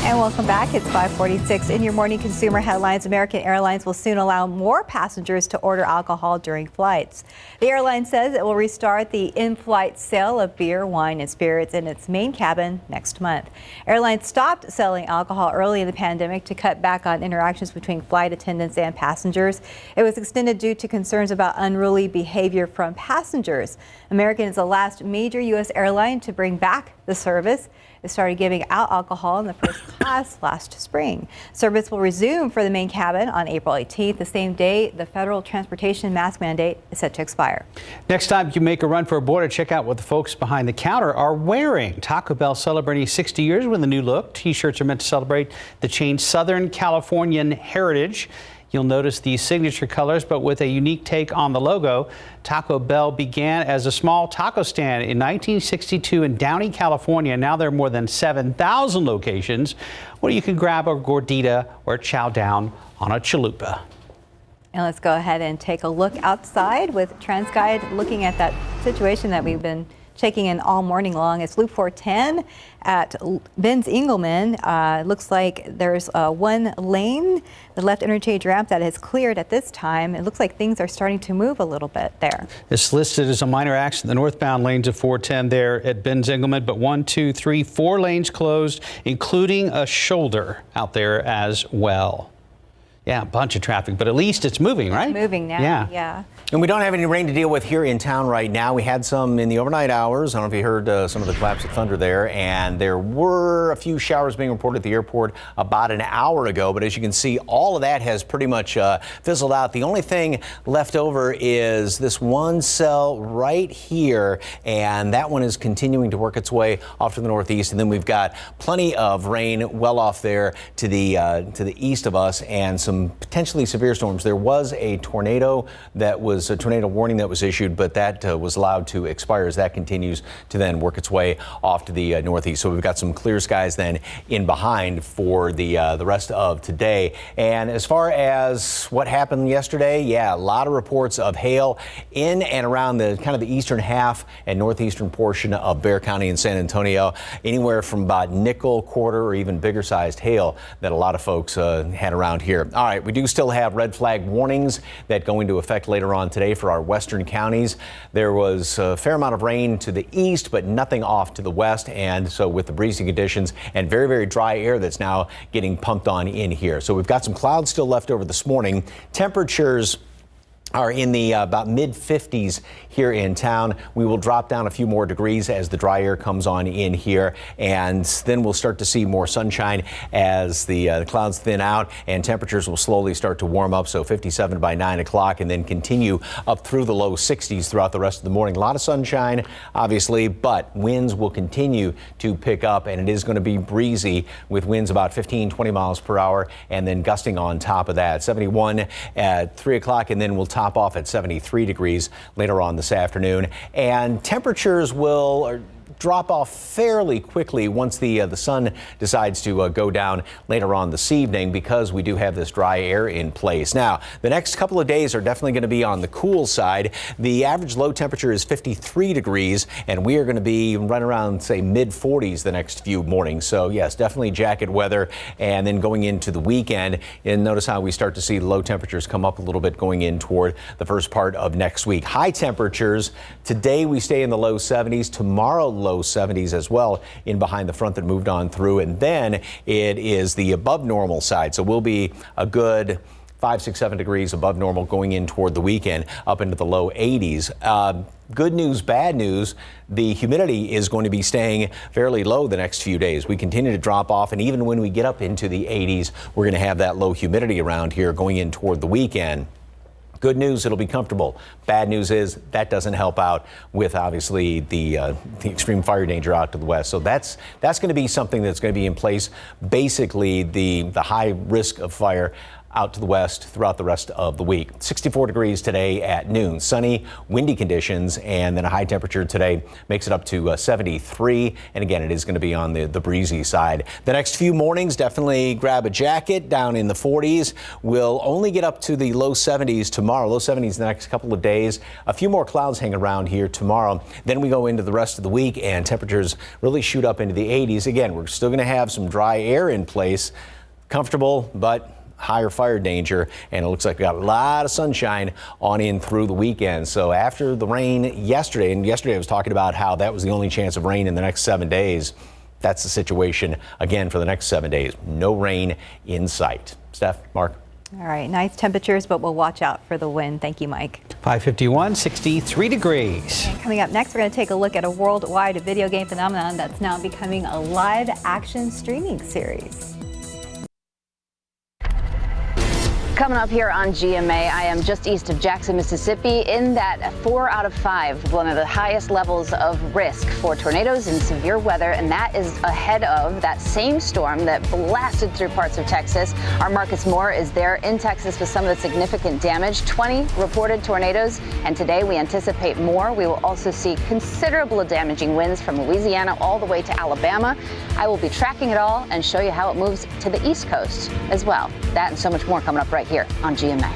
And welcome back. It's 5:46. In your morning consumer headlines, American Airlines will soon allow more passengers to order alcohol during flights. The airline says it will restart the in-flight sale of beer, wine, and spirits in its main cabin next month. Airlines stopped selling alcohol early in the pandemic to cut back on interactions between flight attendants and passengers. It was extended due to concerns about unruly behavior from passengers. American is the last major U.S. airline to bring back the service. It started giving out alcohol in the first class last spring. Service will resume for the main cabin on April 18th, the same day the federal transportation mask mandate is set to expire. Next time you make a run for a border, check out what the folks behind the counter are wearing. Taco Bell celebrating 60 years with a new look. T-shirts are meant to celebrate the chain's Southern Californian heritage. You'll notice the signature colors, but with a unique take on the logo. Taco Bell began as a small taco stand in 1962 in Downey, California. Now there are more than 7,000 locations where you can grab a gordita or chow down on a chalupa. And let's go ahead and take a look outside with TransGuide looking at that situation that we've been checking in all morning long. It's Loop 410 at Benz Engelman. Looks like there's one lane, the left interchange ramp, that is cleared at this time. It looks like things are starting to move a little bit there. It's listed as a minor accident, the northbound lanes of 410 there at Benz Engelman, but 1, 2, 3, 4 lanes closed, including a shoulder out there as well. Yeah, a bunch of traffic, but at least it's moving, right? It's moving now, yeah. And we don't have any rain to deal with here in town right now. We had some in the overnight hours. I don't know if you heard some of the claps of thunder there. And there were a few showers being reported at the airport about an hour ago. But as you can see, all of that has pretty much fizzled out. The only thing left over is this one cell right here. And that one is continuing to work its way off to the northeast. And then we've got plenty of rain well off there to the east of us and some potentially severe storms. There was a tornado that was a tornado warning that was issued, but that was allowed to expire as that continues to then work its way off to the northeast. So we've got some clear skies then in behind for the rest of today. And as far as what happened yesterday, yeah, a lot of reports of hail in and around the kind of the eastern half and northeastern portion of Bexar County and San Antonio, anywhere from about nickel, quarter, or even bigger sized hail that a lot of folks had around here. All right, we do still have red flag warnings that go into effect later on today for our western counties. There was a fair amount of rain to the east, but nothing off to the west. And so with the breezy conditions and very, very dry air that's now getting pumped on in here. So we've got some clouds still left over this morning. Temperatures are in the about mid 50s here in town. We will drop down a few more degrees as the dry air comes on in here, and then we'll start to see more sunshine as the clouds thin out and temperatures will slowly start to warm up. So 57 by 9 o'clock and then continue up through the low 60s throughout the rest of the morning. A lot of sunshine, obviously, but winds will continue to pick up, and it is going to be breezy with winds about 15-20 miles per hour and then gusting on top of that. 71 at 3 o'clock, and then we'll top off at 73 degrees later on this afternoon. And temperatures will drop off fairly quickly once the sun decides to go down later on this evening, because we do have this dry air in place. Now, the next couple of days are definitely going to be on the cool side. The average low temperature is 53 degrees, and we are going to be right around, say, mid 40s the next few mornings. So yes, definitely jacket weather. And then going into the weekend, and notice how we start to see low temperatures come up a little bit going in toward the first part of next week. High temperatures today, we stay in the low 70s. Tomorrow, low 70s as well in behind the front that moved on through. And then it is the above normal side. So we'll be a good 5, 6, 7 degrees above normal going in toward the weekend, up into the low 80s. Good news, bad news, the humidity is going to be staying fairly low the next few days. We continue to drop off, and even when we get up into the 80s, we're going to have that low humidity around here going in toward the weekend. Good news, it'll be comfortable. Bad news is that doesn't help out with obviously the extreme fire danger out to the west. So that's going to be something that's going to be in place. Basically, the high risk of fire out to the west throughout the rest of the week. 64 degrees today at noon. Sunny, windy conditions, and then a high temperature today makes it up to 73. And again, it is going to be on the breezy side. The next few mornings, definitely grab a jacket down in the 40s. We'll only get up to the low 70s tomorrow. Low 70s the next couple of days. A few more clouds hang around here tomorrow. Then we go into the rest of the week and temperatures really shoot up into the 80s. Again, we're still going to have some dry air in place. Comfortable, but higher fire danger, and it looks like we got a lot of sunshine on in through the weekend. So after the rain yesterday, and yesterday I was talking about how that was the only chance of rain in the next 7 days. That's the situation again for the next 7 days. No rain in sight. Steph, Mark. All right, nice temperatures, but we'll watch out for the wind. Thank you, Mike. 551, 63 degrees. And coming up next, we're going to take a look at a worldwide video game phenomenon that's now becoming a live-action streaming series. Coming up here on GMA, I am just east of Jackson, Mississippi, in that 4 out of 5, one of the highest levels of risk for tornadoes and severe weather, and that is ahead of that same storm that blasted through parts of Texas. Our Marcus Moore is there in Texas with some of the significant damage, 20 reported tornadoes, and today we anticipate more. We will also see considerable damaging winds from Louisiana all the way to Alabama. I will be tracking it all and show you how it moves to the East Coast as well. That and so much more coming up right here on GMA.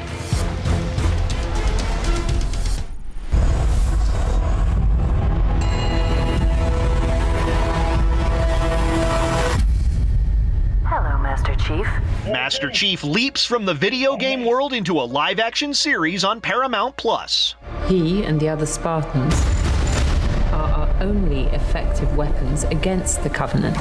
Hello, Master Chief. Master Chief leaps from the video game world into a live-action series on Paramount Plus. He and the other Spartans are our only effective weapons against the Covenant.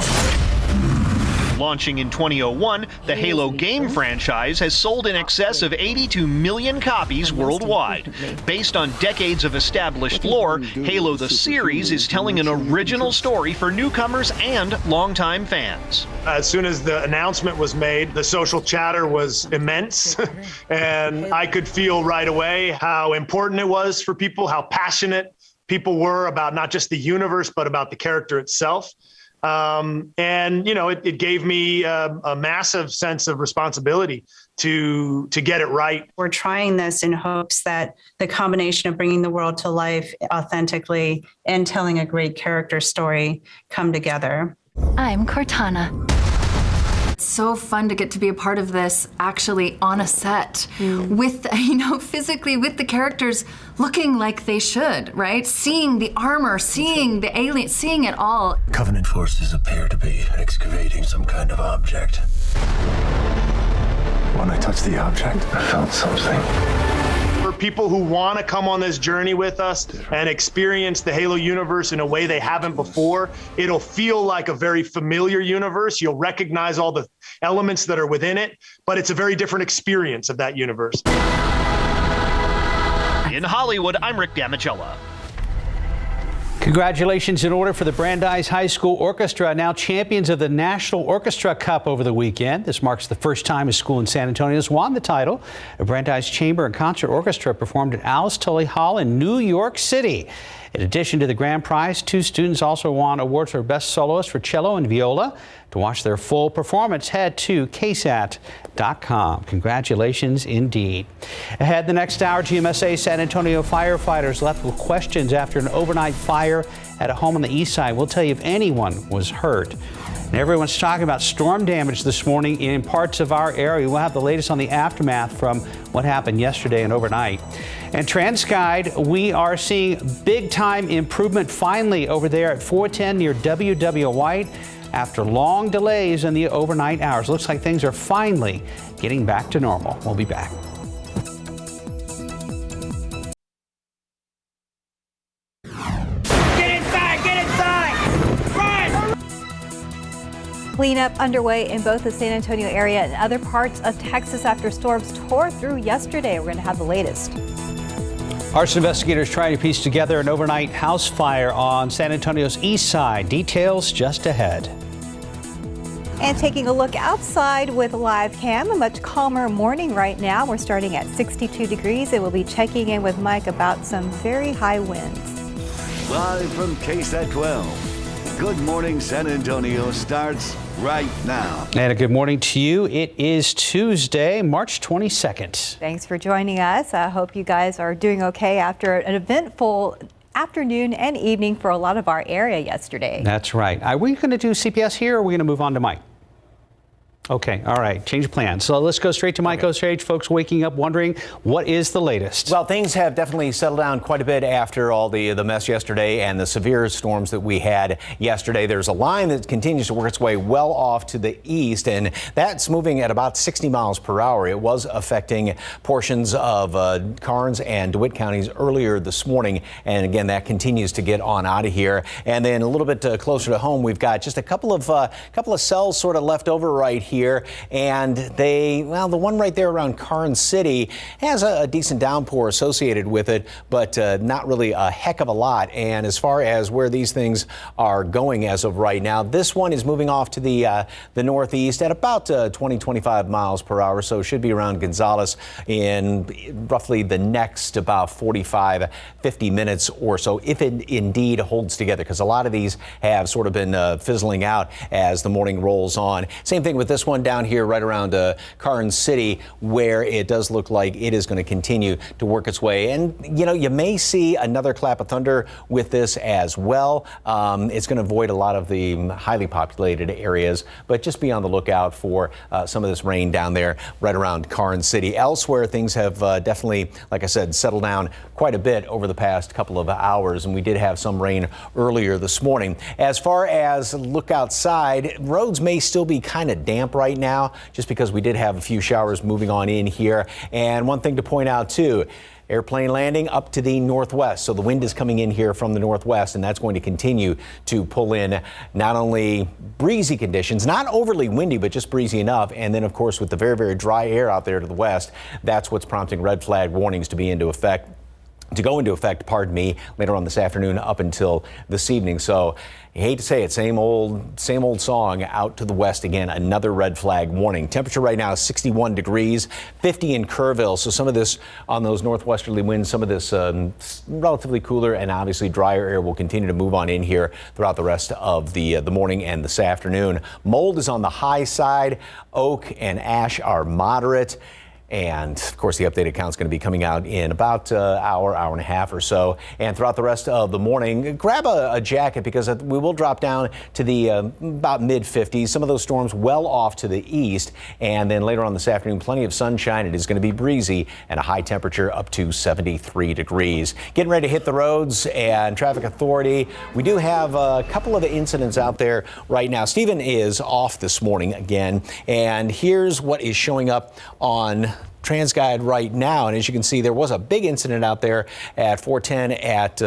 Launching in 2001, the Halo game franchise has sold in excess of 82 million copies worldwide. Based on decades of established lore, Halo the series is telling an original story for newcomers and longtime fans. As soon as the announcement was made, the social chatter was immense, and I could feel right away how important it was for people, how passionate people were about not just the universe, but about the character itself. And, you know, it gave me a massive sense of responsibility to get it right. We're trying this in hopes that the combination of bringing the world to life authentically and telling a great character story come together. I'm Cortana. It's so fun to get to be a part of this actually on a set with, physically with the characters looking like they should, right? Seeing the armor, seeing the alien, seeing it all. Covenant forces appear to be excavating some kind of object. When I touched the object, I felt something. For people who want to come on this journey with us and experience the Halo universe in a way they haven't before, it'll feel like a very familiar universe. You'll recognize all the elements that are within it, but it's a very different experience of that universe. In Hollywood, I'm Rick Damigella. Congratulations in order for the Brandeis High School Orchestra, now champions of the National Orchestra Cup over the weekend. This marks the first time a school in San Antonio has won the title. The Brandeis Chamber and Concert Orchestra performed at Alice Tully Hall in New York City. In addition to the grand prize, 2 students also won awards for Best Soloist for cello and viola. To watch their full performance, head to KSAT.com. Congratulations indeed. Ahead the next hour, GMSA San Antonio firefighters left with questions after an overnight fire at a home on the east side. We'll tell you if anyone was hurt. And everyone's talking about storm damage this morning in parts of our area. We'll have the latest on the aftermath from what happened yesterday and overnight. And TransGuide, we are seeing big time improvement finally over there at 410 near W.W. White after long delays in the overnight hours. Looks like things are finally getting back to normal. We'll be back. Cleanup underway in both the San Antonio area and other parts of Texas after storms tore through yesterday. We're going to have the latest. Arson investigators trying to piece together an overnight house fire on San Antonio's east side. Details just ahead. And taking a look outside with live cam, a much calmer morning right now. We're starting at 62 degrees and we'll be checking in with Mike about some very high winds. Live from KSAT 12. Good morning, San Antonio starts right now. And a good morning to you. It is Tuesday, March 22nd. Thanks for joining us. I hope you guys are doing okay after an eventful afternoon and evening for a lot of our area yesterday. That's right. Are we going to do CPS here or are we going to move on to Mike? Okay, all right, change of plans. So let's go straight to Mike Osage. Folks waking up wondering what is the latest. Well, things have definitely settled down quite a bit after all the mess yesterday and the severe storms that we had yesterday. There's a line that continues to work its way well off to the east, and that's moving at about 60 miles per hour. It was affecting portions of Karnes and DeWitt counties earlier this morning, and again, that continues to get on out of here. And then a little bit closer to home, we've got just a couple of cells sort of left over right here here, and the one right there around Karnes City has a decent downpour associated with it, but not really a heck of a lot. And as far as where these things are going as of right now, this one is moving off to the northeast at about 20-25 miles per hour, so should be around Gonzales in roughly the next about 45-50 minutes or so, if it indeed holds together, because a lot of these have sort of been fizzling out as the morning rolls on. Same thing with this one down here right around Karnes City, where it does look like it is going to continue to work its way. And, you know, you may see another clap of thunder with this as well. It's going to avoid a lot of the highly populated areas, but just be on the lookout for some of this rain down there right around Karnes City. Elsewhere, things have definitely, like I said, settled down quite a bit over the past couple of hours, and we did have some rain earlier this morning. As far as look outside, roads may still be kind of damp right now, just because we did have a few showers moving on in here. And one thing to point out too, airplane landing up to the northwest. So the wind is coming in here from the northwest, and that's going to continue to pull in not only breezy conditions, not overly windy, but just breezy enough. And then, of course, with the very, very dry air out there to the west, that's what's prompting red flag warnings to go into effect, later on this afternoon up until this evening. So I hate to say it, same old song out to the west again, another red flag warning. Temperature right now is 61 degrees, 50 in Kerrville. So some of this on those northwesterly winds, some of this relatively cooler and obviously drier air will continue to move on in here throughout the rest of the morning and this afternoon. Mold is on the high side. Oak and ash are moderate. And of course, the updated count is going to be coming out in about hour and a half or so. And throughout the rest of the morning, grab a jacket, because we will drop down to the about mid 50s. Some of those storms well off to the east. And then later on this afternoon, plenty of sunshine. It is going to be breezy and a high temperature up to 73 degrees. Getting ready to hit the roads, and Traffic Authority, we do have a couple of incidents out there right now. Stephen is off this morning again, and here's what is showing up on TransGuide right now. And as you can see, there was a big incident out there at 410 at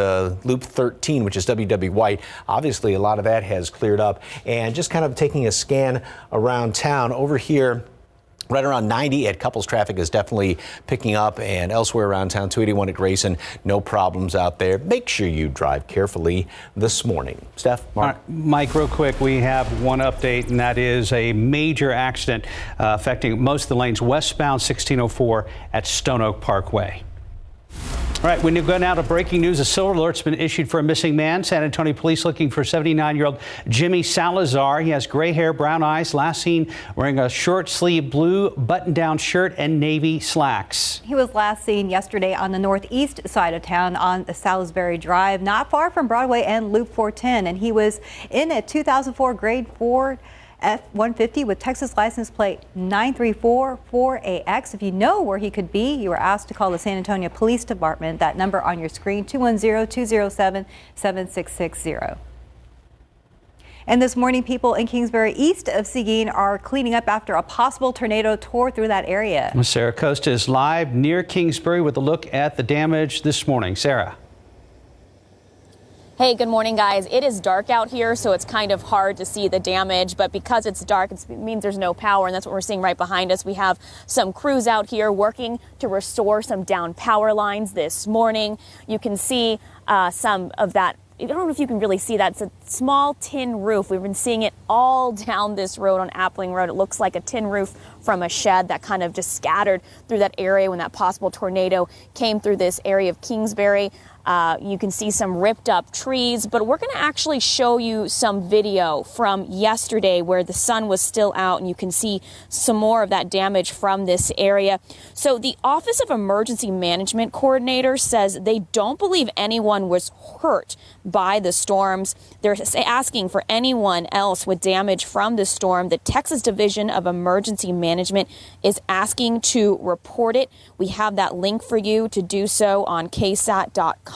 Loop 13, which is WW White. Obviously, a lot of that has cleared up. And just kind of taking a scan around town over here, right around 90 at Couples, traffic is definitely picking up, and elsewhere around town, 281 at Grayson, no problems out there. Make sure you drive carefully this morning. Steph, Mark. Mike, real quick, we have one update, and that is a major accident affecting most of the lanes westbound 1604 at Stone Oak Parkway. All right, when you go now to breaking news, a silver alert's been issued for a missing man. San Antonio police looking for 79-year-old Jimmy Salazar. He has gray hair, brown eyes, last seen wearing a short sleeve blue button-down shirt and navy slacks. He was last seen yesterday on the northeast side of town on the Salisbury Drive, not far from Broadway and Loop 410. And he was in a 2004 grade 4 F-150 with Texas license plate 9344AX. If you know where he could be, you are asked to call the San Antonio Police Department. That number on your screen, 210-207-7660. And this morning, people in Kingsbury east of Seguin are cleaning up after a possible tornado tore through that area. Sarah Costa is live near Kingsbury with a look at the damage this morning. Sarah. Hey, good morning, guys. It is dark out here, so it's kind of hard to see the damage, but because it's dark, it means there's no power, and that's what we're seeing right behind us. We have some crews out here working to restore some down power lines this morning. You can see some of that. I don't know if you can really see that. It's a small tin roof. We've been seeing it all down this road on Appling Road. It looks like a tin roof from a shed that kind of just scattered through that area when that possible tornado came through this area of Kingsbury. You can see some ripped up trees, but we're going to actually show you some video from yesterday where the sun was still out, and you can see some more of that damage from this area. So the Office of Emergency Management Coordinator says they don't believe anyone was hurt by the storms. They're asking for anyone else with damage from the storm. The Texas Division of Emergency Management is asking to report it. We have that link for you to do so on KSAT.com.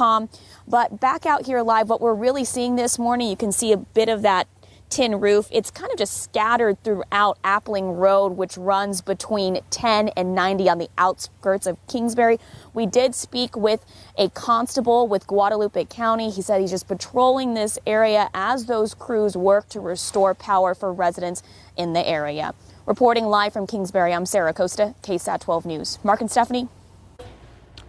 But back out here live, what we're really seeing this morning, you can see a bit of that tin roof. It's kind of just scattered throughout Appling Road, which runs between 10 and 90 on the outskirts of Kingsbury. We did speak with a constable with Guadalupe County. He said he's just patrolling this area as those crews work to restore power for residents in the area. Reporting live from Kingsbury, I'm Sarah Costa, KSAT 12 News. Mark and Stephanie.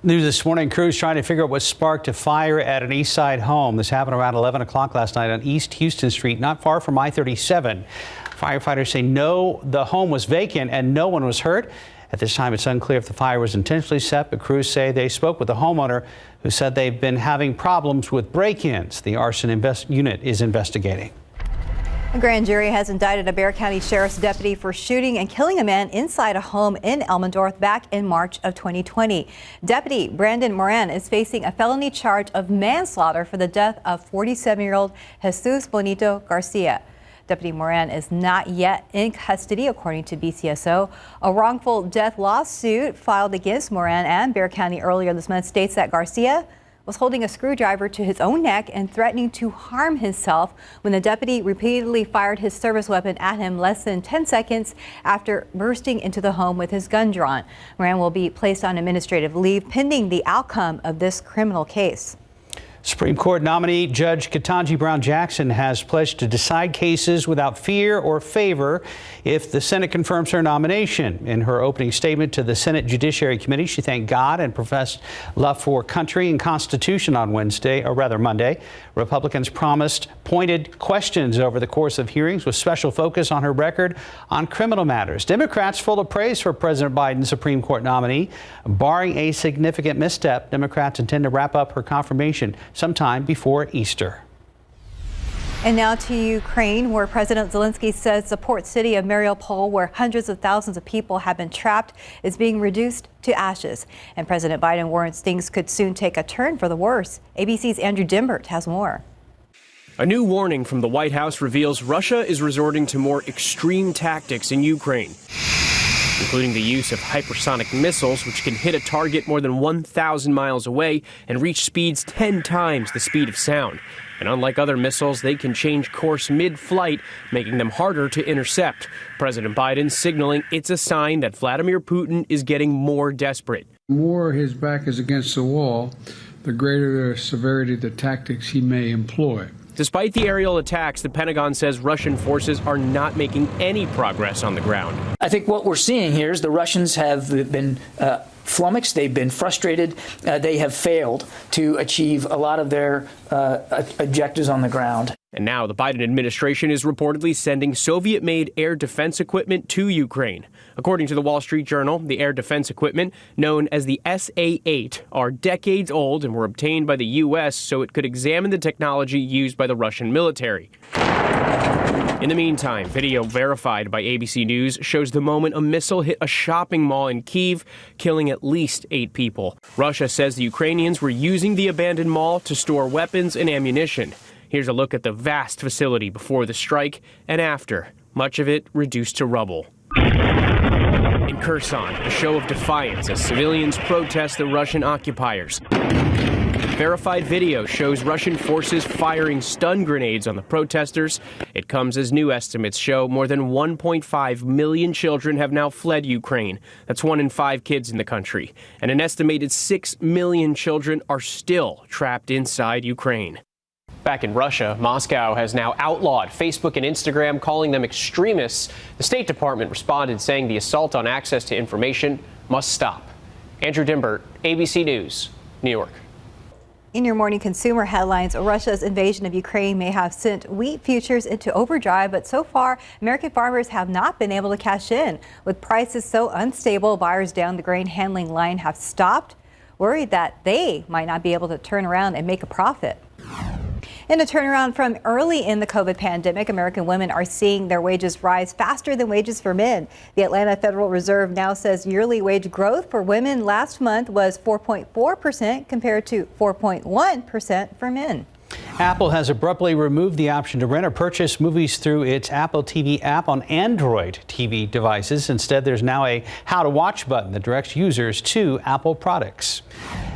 News this morning, crews trying to figure out what sparked a fire at an East Side home. This happened around 11 o'clock last night on East Houston Street, not far from I-37. Firefighters say the home was vacant and no one was hurt. At this time, it's unclear if the fire was intentionally set, but crews say they spoke with the homeowner who said they've been having problems with break-ins. The arson unit is investigating. A grand jury has indicted a Bexar County Sheriff's deputy for shooting and killing a man inside a home in Elmendorf back in March of 2020. Deputy Brandon Moran is facing a felony charge of manslaughter for the death of 47-year-old Jesus Bonito Garcia. Deputy Moran is not yet in custody, according to BCSO. A wrongful death lawsuit filed against Moran and Bexar County earlier this month states that Garcia was holding a screwdriver to his own neck and threatening to harm himself when the deputy repeatedly fired his service weapon at him less than 10 seconds after bursting into the home with his gun drawn. Moran will be placed on administrative leave pending the outcome of this criminal case. Supreme Court nominee Judge Ketanji Brown Jackson has pledged to decide cases without fear or favor if the Senate confirms her nomination. In her opening statement to the Senate Judiciary Committee, she thanked God and professed love for country and Constitution on Monday. Republicans promised pointed questions over the course of hearings with special focus on her record on criminal matters. Democrats full of praise for President Biden's Supreme Court nominee. Barring a significant misstep, Democrats intend to wrap up her confirmation sometime before Easter. And now to Ukraine, where President Zelensky says the port city of Mariupol, where hundreds of thousands of people have been trapped, is being reduced to ashes. And President Biden warns things could soon take a turn for the worse. ABC's Andrew Dimbert has more. A new warning from the White House reveals Russia is resorting to more extreme tactics in Ukraine, including the use of hypersonic missiles, which can hit a target more than 1,000 miles away and reach speeds 10 times the speed of sound. And unlike other missiles, they can change course mid-flight, making them harder to intercept. President Biden signaling it's a sign that Vladimir Putin is getting more desperate. The more his back is against the wall, the greater the severity of the tactics he may employ. Despite the aerial attacks, the Pentagon says Russian forces are not making any progress on the ground. I think what we're seeing here is the Russians have been flummoxed. They've been frustrated. They have failed to achieve a lot of their objectives on the ground. And now the Biden administration is reportedly sending Soviet-made air defense equipment to Ukraine. According to the Wall Street Journal, the air defense equipment, known as the SA-8, are decades old and were obtained by the U.S. so it could examine the technology used by the Russian military. In the meantime, video verified by ABC News shows the moment a missile hit a shopping mall in Kyiv, killing at least 8 people. Russia says the Ukrainians were using the abandoned mall to store weapons and ammunition. Here's a look at the vast facility before the strike and after, much of it reduced to rubble. In Kherson, a show of defiance as civilians protest the Russian occupiers. Verified video shows Russian forces firing stun grenades on the protesters. It comes as new estimates show more than 1.5 million children have now fled Ukraine. That's 1 in 5 kids in the country. And an estimated 6 million children are still trapped inside Ukraine. Back in Russia, Moscow has now outlawed Facebook and Instagram, calling them extremists. The State Department responded saying the assault on access to information must stop. Andrew Dimbert, ABC News, New York. In your morning consumer headlines, Russia's invasion of Ukraine may have sent wheat futures into overdrive, but so far, American farmers have not been able to cash in. With prices so unstable, buyers down the grain handling line have stopped, worried that they might not be able to turn around and make a profit. In a turnaround from early in the COVID pandemic, American women are seeing their wages rise faster than wages for men. The Atlanta Federal Reserve now says yearly wage growth for women last month was 4.4% compared to 4.1% for men. Apple has abruptly removed the option to rent or purchase movies through its Apple TV app on Android TV devices. Instead, there's now a How to Watch button that directs users to Apple products.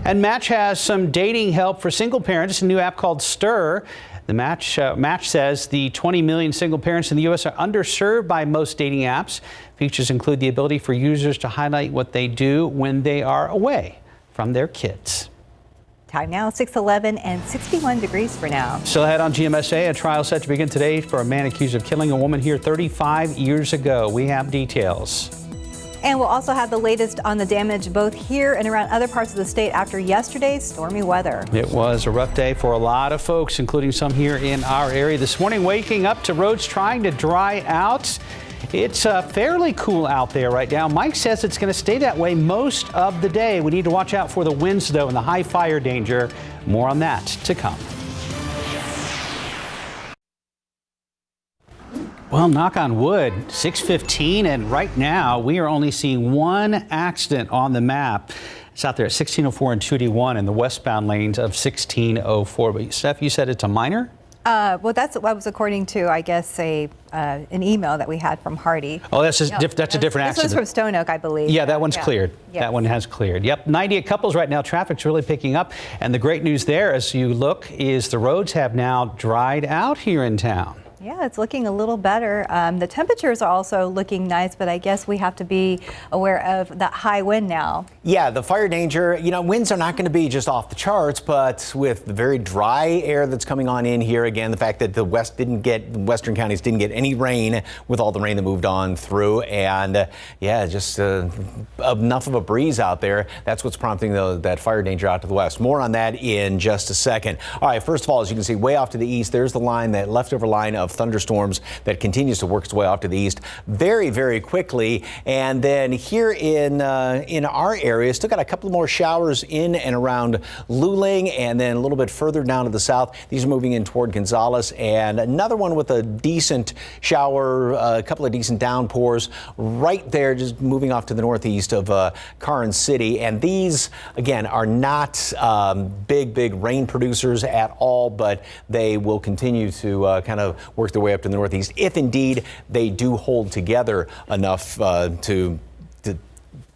And Match has some dating help for single parents, a new app called Stir. The match says the 20 million single parents in the U.S. are underserved by most dating apps. Features include the ability for users to highlight what they do when they are away from their kids. Time now, 6:11 and 61 degrees for now. Still ahead on GMSA, a trial set to begin today for a man accused of killing a woman here 35 years ago. We have details. And we'll also have the latest on the damage both here and around other parts of the state after yesterday's stormy weather. It was a rough day for a lot of folks, including some here in our area. This morning, waking up to roads trying to dry out. It's fairly cool out there right now. Mike says it's going to stay that way most of the day. We need to watch out for the winds, though, and the high fire danger. More on that to come. Well, knock on wood, 6:15, and right now we are only seeing one accident on the map. It's out there at 1604 and 281 in the westbound lanes of 1604. But Steph, you said it's a minor? Well, that's what was according to, I guess, an email that we had from Hardy. Oh, that's a different accident. This was from Stone Oak, I believe. Yeah, that one's cleared. Yes. That one has cleared. Yep, 98 couples right now. Traffic's really picking up. And the great news there, as you look, is the roads have now dried out here in town. Yeah, it's looking a little better. The temperatures are also looking nice, but I guess we have to be aware of that high wind now. Yeah, the fire danger, winds are not going to be just off the charts, but with the very dry air that's coming on in here, again, the fact that the western counties didn't get any rain with all the rain that moved on through, and just enough of a breeze out there. That's what's prompting that fire danger out to the west. More on that in just a second. All right, first of all, as you can see, way off to the east, there's the line, that leftover line of thunderstorms that continues to work its way off to the east very, very quickly. And then here in our area, still got a couple more showers in and around Luling, and then a little bit further down to the south. These are moving in toward Gonzales, and another one with a decent shower, a couple of decent downpours right there, just moving off to the northeast of Karnes City. And these, again, are not big rain producers at all, but they will continue to kind of work their way up to the northeast if indeed they do hold together enough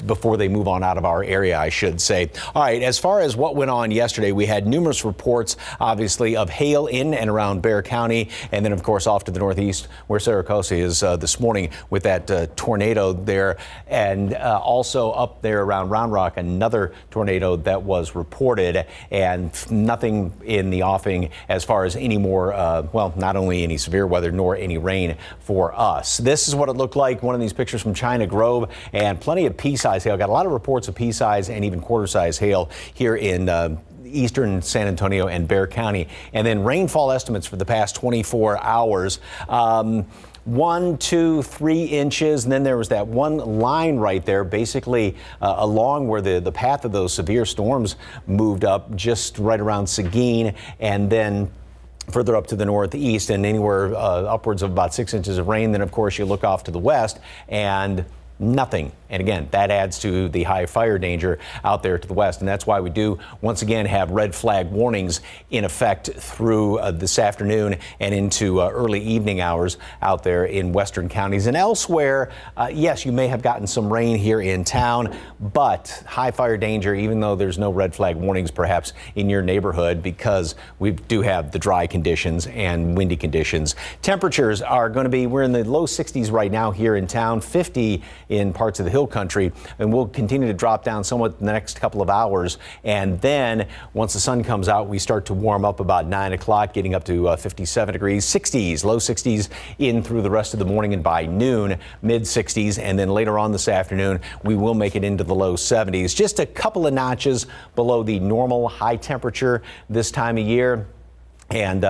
before they move on out of our area, I should say. All right, as far as what went on yesterday, we had numerous reports, obviously, of hail in and around Bexar County, and then, of course, off to the northeast, where Saracosa is this morning with that tornado there, and also up there around Round Rock, another tornado that was reported, and nothing in the offing as far as any more, not only any severe weather, nor any rain for us. This is what it looked like, one of these pictures from China Grove, and plenty of pea-size hail. Got a lot of reports of pea-size and even quarter-size hail here in eastern San Antonio and Bexar County. And then rainfall estimates for the past 24 hours. 1, 2, 3 inches, and then there was that one line right there, basically along where the path of those severe storms moved up, just right around Seguin, and then further up to the northeast, and anywhere upwards of about 6 inches of rain. Then, of course, you look off to the west, and nothing. And again, that adds to the high fire danger out there to the west. And that's why we do once again have red flag warnings in effect through this afternoon and into early evening hours out there in western counties and elsewhere. Yes, you may have gotten some rain here in town, but high fire danger, even though there's no red flag warnings perhaps in your neighborhood, because we do have the dry conditions and windy conditions. Temperatures are going to be, we're in the low 60s right now here in town, 50 in parts of the hill country, and we'll continue to drop down somewhat in the next couple of hours. And then once the sun comes out, we start to warm up about 9 o'clock, getting up to 57 degrees, 60s, low 60s in through the rest of the morning, and by noon, mid 60s. And then later on this afternoon, we will make it into the low 70s, just a couple of notches below the normal high temperature this time of year. And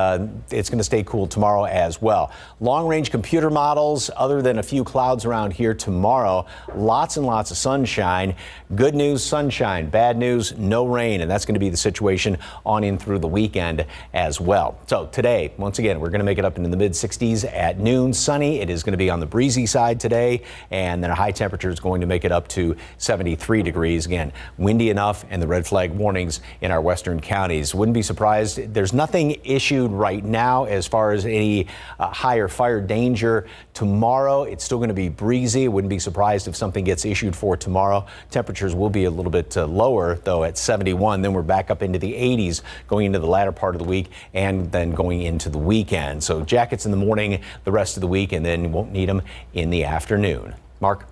it's going to stay cool tomorrow as well. Long-range computer models, other than a few clouds around here tomorrow, lots and lots of sunshine. Good news, sunshine. Bad news, no rain. And that's going to be the situation on in through the weekend as well. So today, once again, we're going to make it up into the mid-60s at noon. Sunny. It is going to be on the breezy side today. And then a high temperature is going to make it up to 73 degrees. Again, windy enough, and the red flag warnings in our western counties. Wouldn't be surprised. There's nothing issued right now as far as any higher fire danger. Tomorrow, it's still going to be breezy. Wouldn't be surprised if something gets issued for tomorrow. Temperatures will be a little bit lower, though, at 71. Then we're back up into the 80s going into the latter part of the week and then going into the weekend. So jackets in the morning, the rest of the week, and then you won't need them in the afternoon. Mark?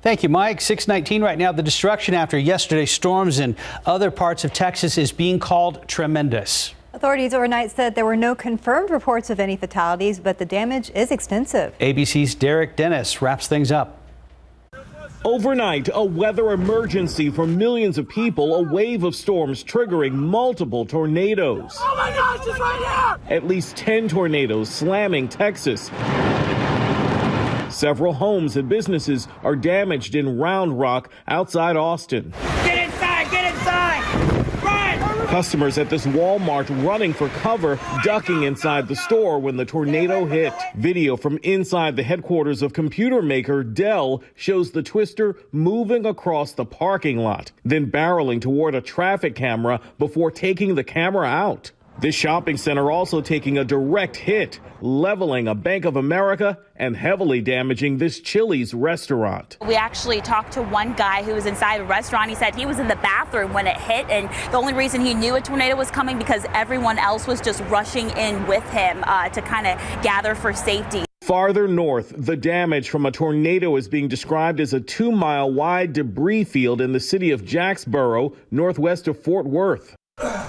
Thank you, Mike. 6:19 right now. The destruction after yesterday's storms in other parts of Texas is being called tremendous. Authorities overnight said there were no confirmed reports of any fatalities, but the damage is extensive. ABC's Derek Dennis wraps things up. Overnight, a weather emergency for millions of people, a wave of storms triggering multiple tornadoes. Oh my gosh, it's right here! At least 10 tornadoes slamming Texas. Several homes and businesses are damaged in Round Rock outside Austin. Get inside! Get inside! Run! Customers at this Walmart running for cover, ducking inside the store when the tornado hit. Video from inside the headquarters of computer maker Dell shows the twister moving across the parking lot, then barreling toward a traffic camera before taking the camera out. This shopping center also taking a direct hit, leveling a Bank of America and heavily damaging this Chili's restaurant. We actually talked to one guy who was inside a restaurant. He said he was in the bathroom when it hit, and the only reason he knew a tornado was coming because everyone else was just rushing in with him to kind of gather for safety. Farther north, the damage from a tornado is being described as a 2-mile wide debris field in the city of Jacksboro, northwest of Fort Worth.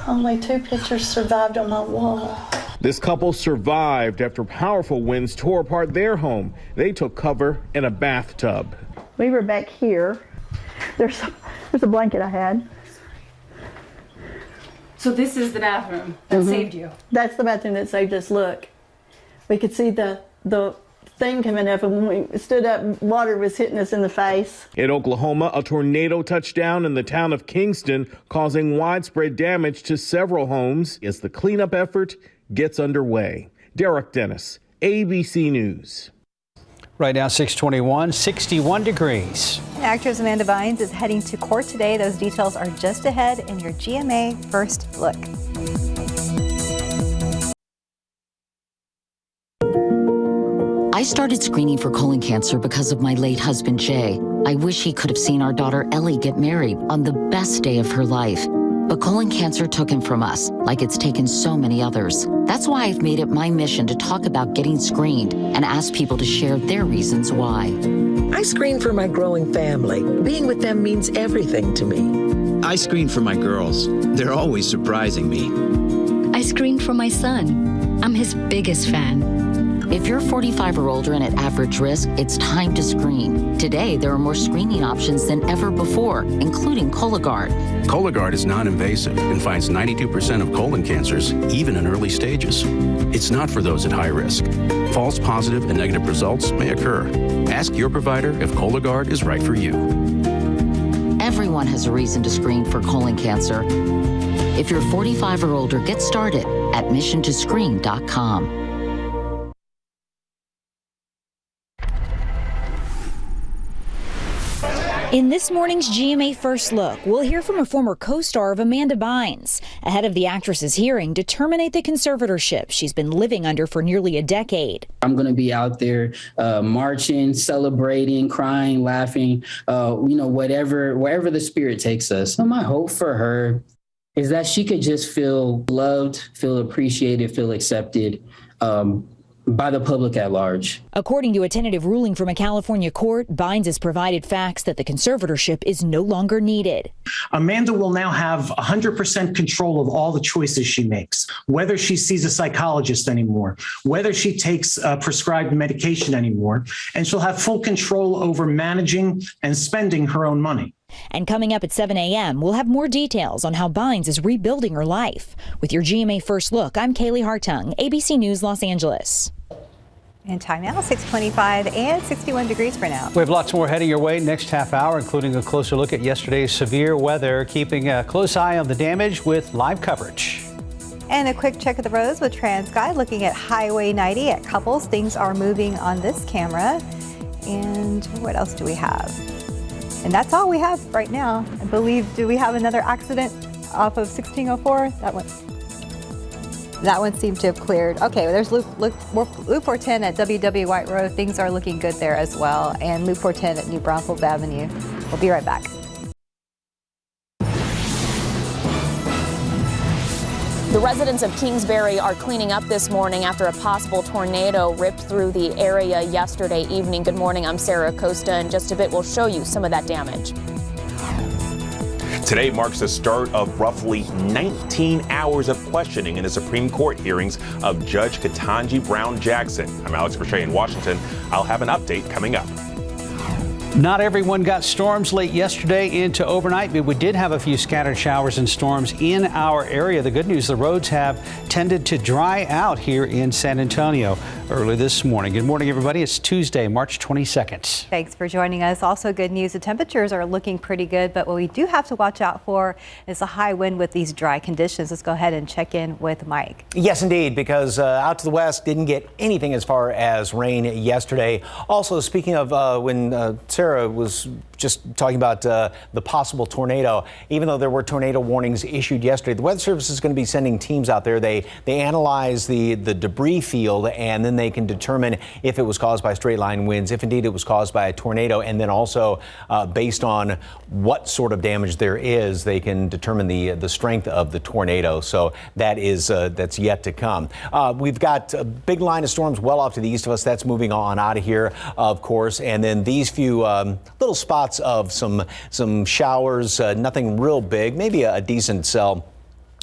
Only 2 pictures survived on my wall. This couple survived after powerful winds tore apart their home. They took cover in a bathtub. We were back here. There's a blanket I had. So this is the bathroom that saved you? That's the bathroom that saved us. Look, we could see the thing coming up, and when we stood up, water was hitting us in the face. In Oklahoma, a tornado touched down in the town of Kingston, causing widespread damage to several homes as the cleanup effort gets underway. Derek Dennis, ABC News. Right now, 6:21, 61 degrees. Actress Amanda Bynes is heading to court today. Those details are just ahead in your GMA First Look. I started screening for colon cancer because of my late husband, Jay. I wish he could have seen our daughter, Ellie, get married on the best day of her life. But colon cancer took him from us, like it's taken so many others. That's why I've made it my mission to talk about getting screened and ask people to share their reasons why. I screen for my growing family. Being with them means everything to me. I screen for my girls. They're always surprising me. I screen for my son. I'm his biggest fan. If you're 45 or older and at average risk, it's time to screen. Today, there are more screening options than ever before, including Cologuard. Cologuard is non-invasive and finds 92% of colon cancers, even in early stages. It's not for those at high risk. False positive and negative results may occur. Ask your provider if Cologuard is right for you. Everyone has a reason to screen for colon cancer. If you're 45 or older, get started at missiontoscreen.com. In this morning's GMA First Look, we'll hear from a former co-star of Amanda Bynes, ahead of the actress's hearing to terminate the conservatorship she's been living under for nearly a decade. I'm going to be out there marching, celebrating, crying, laughing, wherever the spirit takes us. So my hope for her is that she could just feel loved, feel appreciated, feel accepted, by the public at large. According to a tentative ruling from a California court, Bynes has provided facts that the conservatorship is no longer needed. Amanda will now have 100% control of all the choices she makes, whether she sees a psychologist anymore, whether she takes prescribed medication anymore, and she'll have full control over managing and spending her own money. And coming up at 7 a.m., we'll have more details on how Bynes is rebuilding her life. With your GMA First Look, I'm Kaylee Hartung, ABC News, Los Angeles. And time now, 6:25 and 61 degrees for now. We have lots more heading your way next half hour, including a closer look at yesterday's severe weather, keeping a close eye on the damage with live coverage. And a quick check of the roads with TransGuide, looking at Highway 90 at Couples. Things are moving on this camera. And what else do we have? And that's all we have right now. I believe, do we have another accident off of 1604? That one. That one seemed to have cleared. Okay, well, there's Loop 410 at WW White Road. Things are looking good there as well. And Loop 410 at New Braunfels Avenue. We'll be right back. The residents of Kingsbury are cleaning up this morning after a possible tornado ripped through the area yesterday evening. Good morning, I'm Sarah Acosta. In just a bit, we'll show you some of that damage. Today marks the start of roughly 19 hours of questioning in the Supreme Court hearings of Judge Ketanji Brown Jackson. I'm Alex Verche in Washington. I'll have an update coming up. Not everyone got storms late yesterday into overnight, but we did have a few scattered showers and storms in our area. The good news, the roads have tended to dry out here in San Antonio early this morning. Good morning, everybody. It's Tuesday, March 22nd. Thanks for joining us. Also good news, the temperatures are looking pretty good, but what we do have to watch out for is a high wind with these dry conditions. Let's go ahead and check in with Mike. Yes, indeed, because out to the west didn't get anything as far as rain yesterday. Also, speaking of when Sarah was just talking about the possible tornado, even though there were tornado warnings issued yesterday, the Weather Service is going to be sending teams out there. They analyze the debris field, and then they can determine if it was caused by straight line winds, if indeed it was caused by a tornado, and then also based on what sort of damage there is, they can determine the strength of the tornado. So that is that's yet to come. We've got a big line of storms well off to the east of us. That's moving on out of here, of course, and then these few little spots of some showers, nothing real big, maybe a decent cell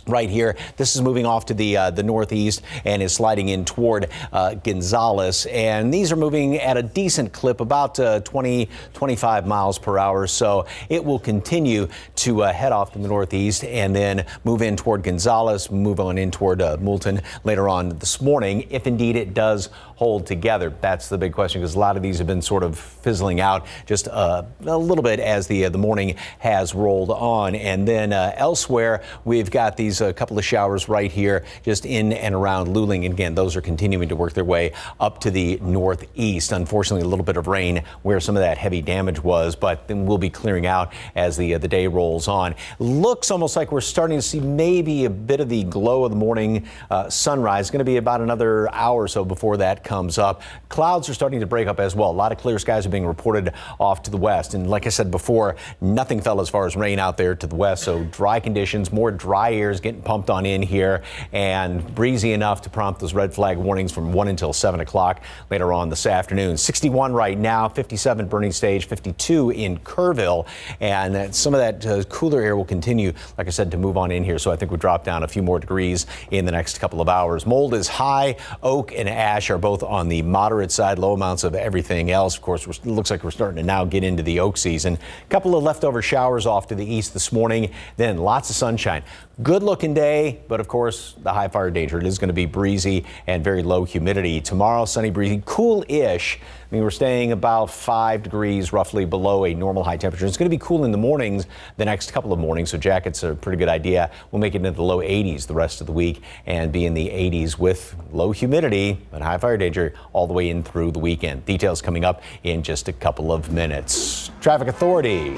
right here. This is moving off to the northeast and is sliding in toward Gonzales. And these are moving at a decent clip, about 20-25 miles per hour. So it will continue to head off to the northeast and then move in toward Gonzales, move on in toward Moulton later on this morning, if indeed it does hold together. That's the big question, because a lot of these have been sort of fizzling out just a little bit as the morning has rolled on. And then elsewhere, we've got these a couple of showers right here just in and around Luling. And again, those are continuing to work their way up to the northeast. Unfortunately, a little bit of rain where some of that heavy damage was, but then we'll be clearing out as the day rolls on. Looks almost like we're starting to see maybe a bit of the glow of the morning sunrise. It's going to be about another hour or so before that comes up. Clouds are starting to break up as well. A lot of clear skies are being reported off to the west. And like I said before, nothing fell as far as rain out there to the west. So dry conditions, more dry airs getting pumped on in here, and breezy enough to prompt those red flag warnings from 1 until 7 o'clock later on this afternoon. 61 right now, 57 Burning Stage, 52 in Kerrville, and some of that cooler air will continue, like I said, to move on in here. So I think we'll drop down a few more degrees in the next couple of hours. Mold is high. Oak and ash are both on the moderate side, low amounts of everything else. Of course, it looks like we're starting to now get into the oak season. A couple of leftover showers off to the east this morning, then lots of sunshine. Good looking day, but of course, the high fire danger. It is going to be breezy and very low humidity. Tomorrow, sunny, breezy, cool-ish. I mean, we're staying about 5 degrees roughly below a normal high temperature. It's going to be cool in the mornings, the next couple of mornings, so jackets are a pretty good idea. We'll make it into the low 80s the rest of the week and be in the 80s with low humidity but high fire danger all the way in through the weekend. Details coming up in just a couple of minutes. Traffic Authority.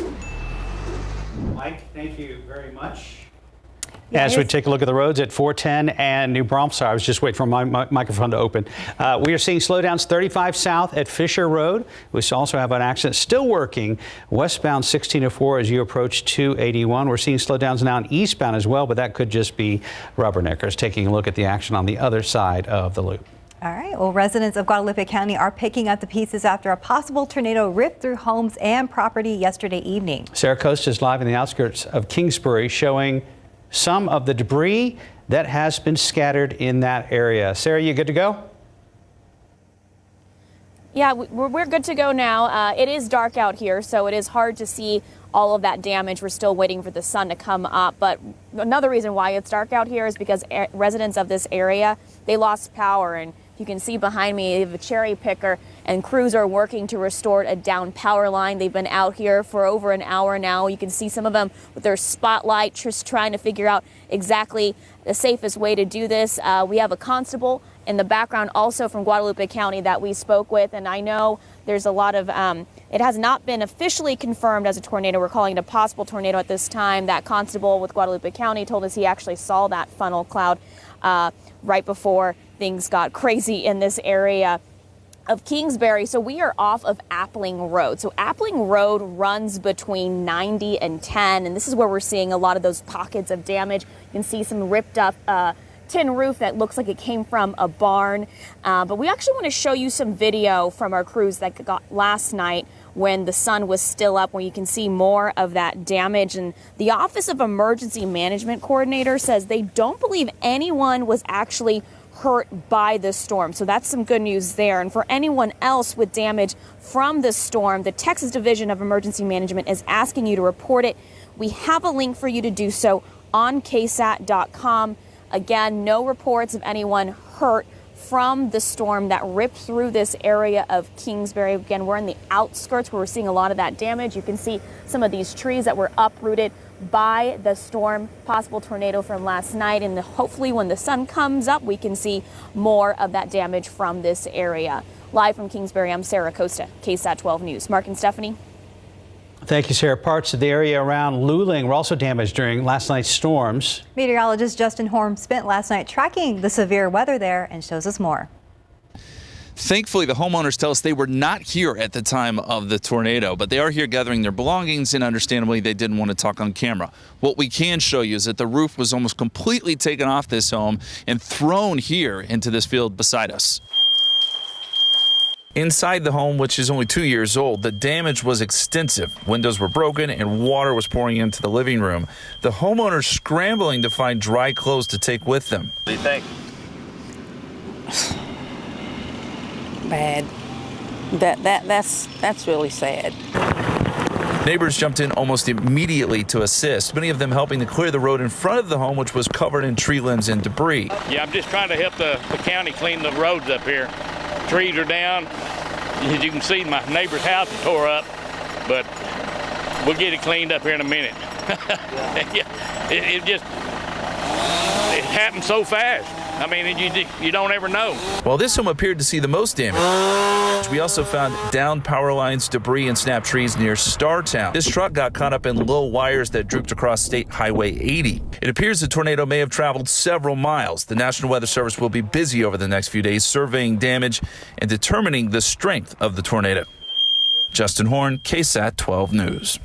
Mike, thank you very much. As we take a look at the roads at 410 and New Braunfels, I was just waiting for my microphone to open. We are seeing slowdowns 35 south at Fisher Road. We also have an accident still working westbound 1604 as you approach 281. We're seeing slowdowns now eastbound as well, but that could just be rubberneckers. Taking a look at the action on the other side of the loop. All right. Well, residents of Guadalupe County are picking up the pieces after a possible tornado ripped through homes and property yesterday evening. Sarah Coast is live in the outskirts of Kingsbury showing some of the debris that has been scattered in that area. Sarah, you good to go? Yeah, we're good to go now. It is dark out here, so it is hard to see all of that damage. We're still waiting for the sun to come up. But another reason why it's dark out here is because residents of this area, they lost power. And you can see behind me, the cherry picker and crews are working to restore a down power line. They've been out here for over an hour now. You can see some of them with their spotlight just trying to figure out exactly the safest way to do this. We have a constable in the background also from Guadalupe County that we spoke with, and I know there's a lot of, it has not been officially confirmed as a tornado. We're calling it a possible tornado at this time. That constable with Guadalupe County told us he actually saw that funnel cloud. right before things got crazy in this area of Kingsbury. So we are off of Appling Road. So Appling Road runs between 90 and 10, and this is where we're seeing a lot of those pockets of damage. You can see some ripped up tin roof that looks like it came from a barn. But we actually want to show you some video from our crews that got last night when the sun was still up, where you can see more of that damage. And the Office of Emergency Management Coordinator says they don't believe anyone was actually hurt by the storm. So that's some good news there. And for anyone else with damage from the storm, the Texas Division of Emergency Management is asking you to report it. We have a link for you to do so on KSAT.com. Again, no reports of anyone hurt from the storm that ripped through this area of Kingsbury. Again, we're in the outskirts where we're seeing a lot of that damage. You can see some of these trees that were uprooted by the storm, possible tornado from last night. And hopefully when the sun comes up, we can see more of that damage from this area. Live from Kingsbury, I'm Sarah Costa, KSAT 12 News. Mark and Stephanie. Thank you, Sarah. Parts of the area around Luling were also damaged during last night's storms. Meteorologist Justin Horn spent last night tracking the severe weather there and shows us more. Thankfully, the homeowners tell us they were not here at the time of the tornado, but they are here gathering their belongings, and understandably, they didn't want to talk on camera. What we can show you is that the roof was almost completely taken off this home and thrown here into this field beside us. Inside the home, which is only 2 years old, the damage was extensive. Windows were broken and water was pouring into the living room. The homeowners scrambling to find dry clothes to take with them. What do you think? Bad. That's really sad. Neighbors jumped in almost immediately to assist, many of them helping to clear the road in front of the home, which was covered in tree limbs and debris. Yeah, I'm just trying to help the county clean the roads up here. Trees are down. As you can see, my neighbor's house is tore up, but we'll get it cleaned up here in a minute. Yeah, it happened so fast. I mean, you don't ever know. While this home appeared to see the most damage, we also found downed power lines, debris, and snapped trees near Startown. This truck got caught up in low wires that drooped across State Highway 80. It appears the tornado may have traveled several miles. The National Weather Service will be busy over the next few days surveying damage and determining the strength of the tornado. Justin Horn, KSAT 12 News.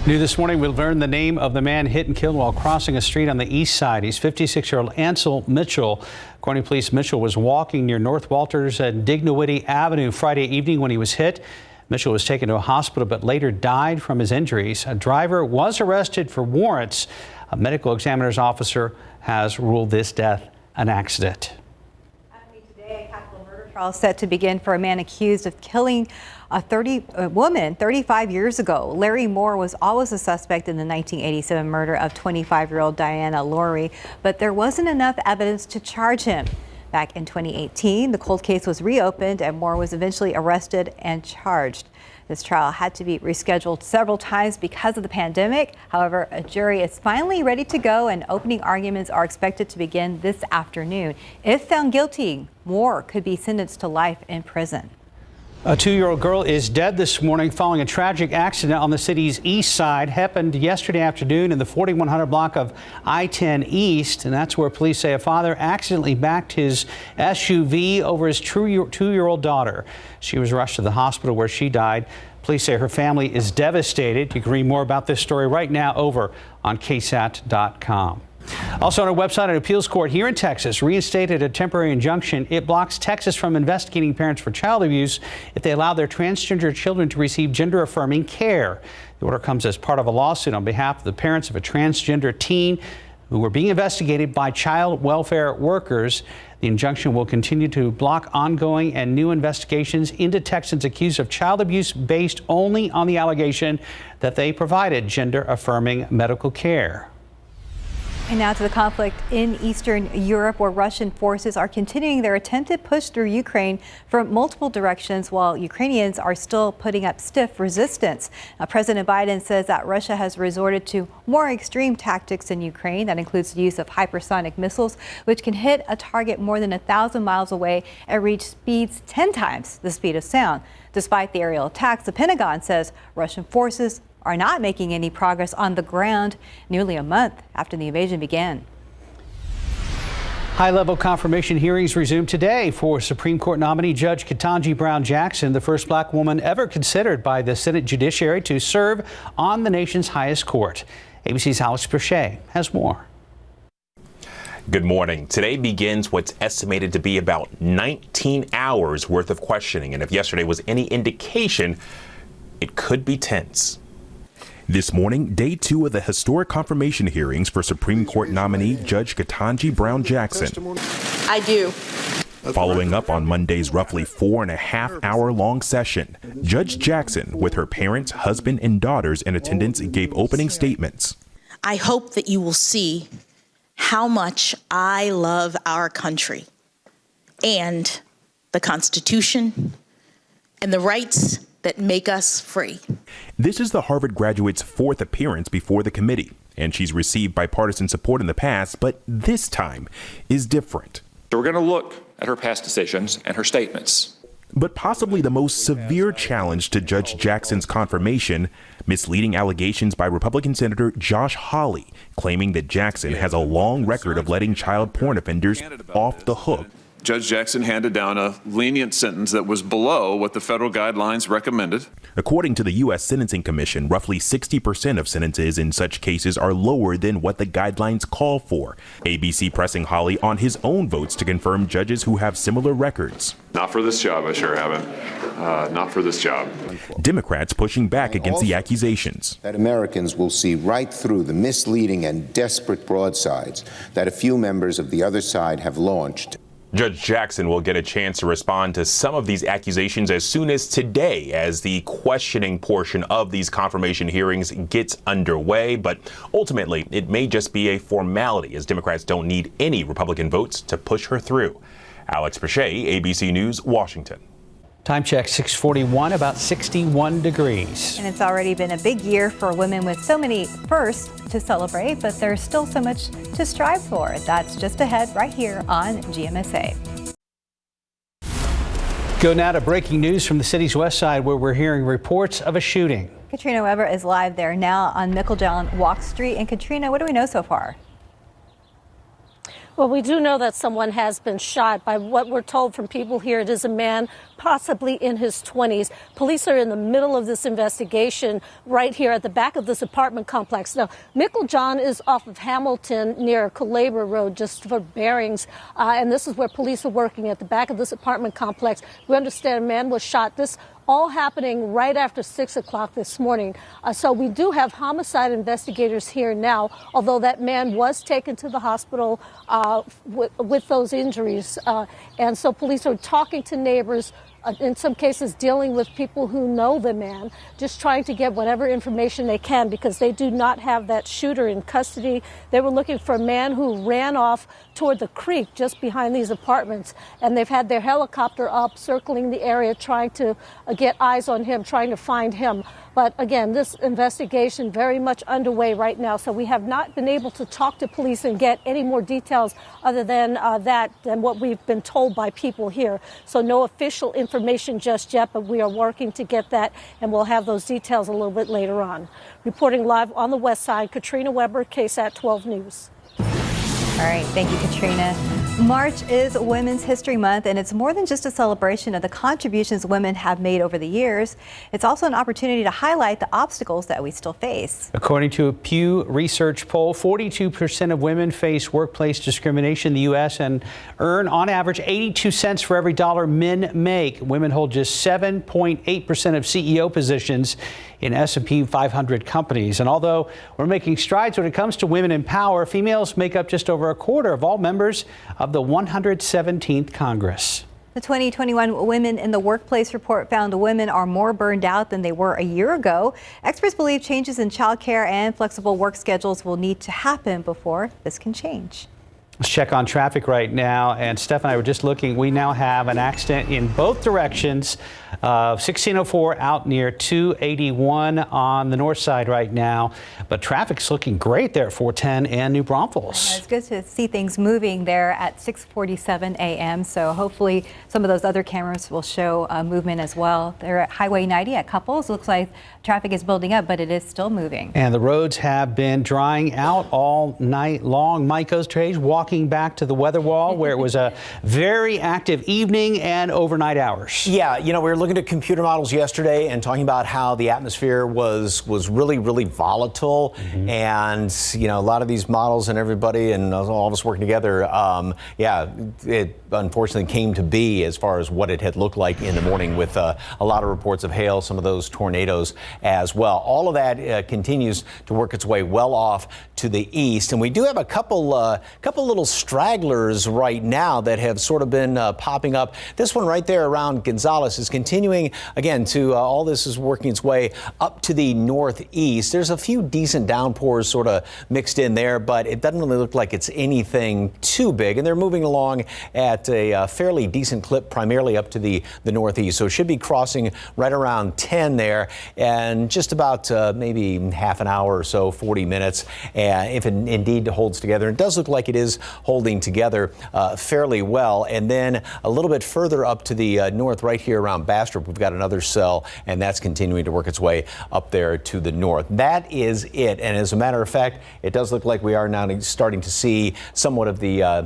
New this morning, we'll learn the name of the man hit and killed while crossing a street on the east side. He's 56-year-old Ansel Mitchell. According to police, Mitchell was walking near North Walters and Dignowity Avenue Friday evening when he was hit. Mitchell was taken to a hospital but later died from his injuries. A driver was arrested for warrants. A medical examiner's officer has ruled this death an accident. Today, a capital murder trial is set to begin for a man accused of killing a woman 35 years ago. Larry Moore was always a suspect in the 1987 murder of 25-year-old Diana Laurie, but there wasn't enough evidence to charge him. Back in 2018, the cold case was reopened and Moore was eventually arrested and charged. This trial had to be rescheduled several times because of the pandemic. However, a jury is finally ready to go and opening arguments are expected to begin this afternoon. If found guilty, Moore could be sentenced to life in prison. A 2-year-old girl is dead this morning following a tragic accident on the city's east side. Happened yesterday afternoon in the 4100 block of I-10 East, and that's where police say a father accidentally backed his SUV over his 2-year-old daughter. She was rushed to the hospital where she died. Police say her family is devastated. You can read more about this story right now over on KSAT.com. Also on our website, an appeals court here in Texas reinstated a temporary injunction. It blocks Texas from investigating parents for child abuse if they allow their transgender children to receive gender-affirming care. The order comes as part of a lawsuit on behalf of the parents of a transgender teen who were being investigated by child welfare workers. The injunction will continue to block ongoing and new investigations into Texans accused of child abuse based only on the allegation that they provided gender-affirming medical care. And now to the conflict in Eastern Europe, where Russian forces are continuing their attempted push through Ukraine from multiple directions, while Ukrainians are still putting up stiff resistance. Now, President Biden says that Russia has resorted to more extreme tactics in Ukraine. That includes the use of hypersonic missiles, which can hit a target more than 1,000 miles away and reach speeds 10 times the speed of sound. Despite the aerial attacks, the Pentagon says Russian forces are not making any progress on the ground nearly a month after the invasion began. High-level confirmation hearings resume today for Supreme Court nominee Judge Ketanji Brown Jackson, the first black woman ever considered by the Senate Judiciary to serve on the nation's highest court. ABC's Alex Brachet has more. Good morning. Today begins what's estimated to be about 19 hours worth of questioning. And if yesterday was any indication, it could be tense. This morning, day 2 of the historic confirmation hearings for Supreme Court nominee Judge Ketanji Brown Jackson. I do. Following up on Monday's roughly 4.5-hour-long session, Judge Jackson, with her parents, husband, and daughters in attendance, gave opening statements. I hope that you will see how much I love our country and the Constitution and the rights that make us free. This is the Harvard graduate's 4th appearance before the committee, and she's received bipartisan support in the past, but this time is different. So we're going to look at her past decisions and her statements. But possibly the most severe challenge to Judge Jackson's confirmation, misleading allegations by Republican Senator Josh Hawley, claiming that Jackson has a long record of letting child porn offenders off the hook. Judge Jackson handed down a lenient sentence that was below what the federal guidelines recommended. According to the U.S. Sentencing Commission, roughly 60% of sentences in such cases are lower than what the guidelines call for. ABC pressing Hawley on his own votes to confirm judges who have similar records. Not for this job, I sure haven't. Not for this job. Democrats pushing back against the accusations. That Americans will see right through the misleading and desperate broadsides that a few members of the other side have launched. Judge Jackson will get a chance to respond to some of these accusations as soon as today, as the questioning portion of these confirmation hearings gets underway. But ultimately, it may just be a formality, as Democrats don't need any Republican votes to push her through. Alex Brachet, ABC News, Washington. Time check 6:41, about 61 degrees. And it's already been a big year for women with so many firsts to celebrate, but there's still so much to strive for. That's just ahead right here on GMSA. Go now to breaking news from the city's west side, where we're hearing reports of a shooting. Katrina Weber is live there now on Meiklejohn Walk Street. And Katrina, what do we know so far? Well, we do know that someone has been shot. By what we're told from people here, it is a man possibly in his 20s. Police are in the middle of this investigation right here at the back of this apartment complex. Now, Meiklejohn is off of Hamilton near Calabria Road, just for bearings. And this is where police are working at the back of this apartment complex. We understand a man was shot. This all happening right after 6 o'clock this morning. So we do have homicide investigators here now, although that man was taken to the hospital with those injuries. And so police are talking to neighbors, in some cases dealing with people who know the man, just trying to get whatever information they can, because they do not have that shooter in custody. They were looking for a man who ran off toward the creek just behind these apartments, and they've had their helicopter up circling the area trying to get eyes on him, trying to find him. But again, this investigation very much underway right now, so we have not been able to talk to police and get any more details other than than what we've been told by people here. So no official information just yet, but we are working to get that, and we'll have those details a little bit later on. Reporting live on the west side, Katrina Weber, KSAT 12 News. All right, thank you, Katrina. March is Women's History Month, and it's more than just a celebration of the contributions women have made over the years. It's also an opportunity to highlight the obstacles that we still face. According to a Pew Research poll, 42% of women face workplace discrimination in the U.S. and earn, on average, 82 cents for every dollar men make. Women hold just 7.8% of CEO positions in S&P 500 companies. And although we're making strides when it comes to women in power, females make up just over a quarter of all members of the 117th Congress. The 2021 Women in the Workplace report found women are more burned out than they were a year ago. Experts believe changes in childcare and flexible work schedules will need to happen before this can change. Let's check on traffic right now. And Steph and I were just looking. We now have an accident in both directions. 1604 out near 281 on the north side right now. But traffic's looking great there at 410 and New Braunfels. It's good to see things moving there at 6:47 a.m. So hopefully some of those other cameras will show movement as well. They're at Highway 90 at Couples. Looks like traffic is building up, but it is still moving. And the roads have been drying out all night long. Mike Ostrage, walk walking back to the weather wall where it was a very active evening and overnight hours. Yeah, you know, we were looking at computer models yesterday and talking about how the atmosphere was really, really volatile. And, you know, a lot of these models and everybody and all of us working together, yeah, it unfortunately came to be as far as what it had looked like in the morning with a lot of reports of hail, some of those tornadoes as well. All of that continues to work its way well off to the east. And we do have a couple little stragglers right now that have sort of been popping up. This one right there around Gonzales is continuing again to all this is working its way up to the northeast. There's a few decent downpours sort of mixed in there, but it doesn't really look like it's anything too big. And they're moving along at a fairly decent clip, primarily up to the northeast. So it should be crossing right around 10 there, and just about maybe half an hour or so, 40 minutes, if it indeed holds together. It does look like it is holding together fairly well. And then a little bit further up to the north, right here around Bastrop, we've got another cell, and that's continuing to work its way up there to the north. That is it. And as a matter of fact, it does look like we are now starting to see somewhat of the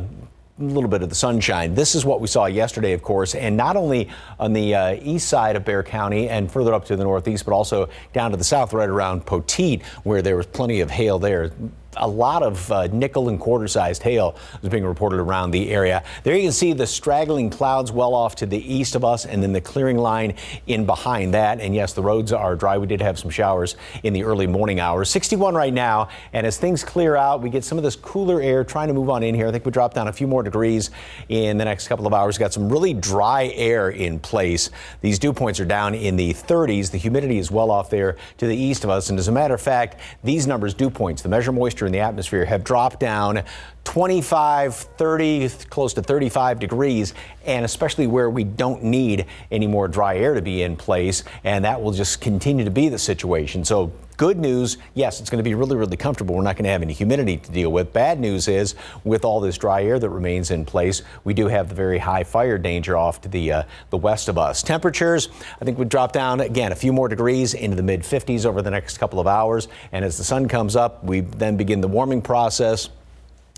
little bit of the sunshine. This is what we saw yesterday, of course, and not only on the east side of Bexar County and further up to the northeast, but also down to the south, right around Poteet, where there was plenty of hail there. A lot of nickel and quarter-sized hail was being reported around the area. There you can see the straggling clouds well off to the east of us, and then the clearing line in behind that. And yes, the roads are dry. We did have some showers in the early morning hours. 61 right now, and as things clear out, we get some of this cooler air trying to move on in here. I think we drop down a few more degrees in the next couple of hours. Got some really dry air in place. These dew points are down in the 30s. The humidity is well off there to the east of us. And as a matter of fact, these numbers, dew points, the measure moisture in the atmosphere, have dropped down 25, 30, close to 35 degrees, and especially where we don't need any more dry air to be in place, and that will just continue to be the situation. So good news, yes, it's going to be really, really comfortable. We're not going to have any humidity to deal with. Bad news is, with all this dry air that remains in place, we do have the very high fire danger off to the west of us. Temperatures, I think, would drop down again a few more degrees into the mid-50s over the next couple of hours, and as the sun comes up, we then begin the warming process,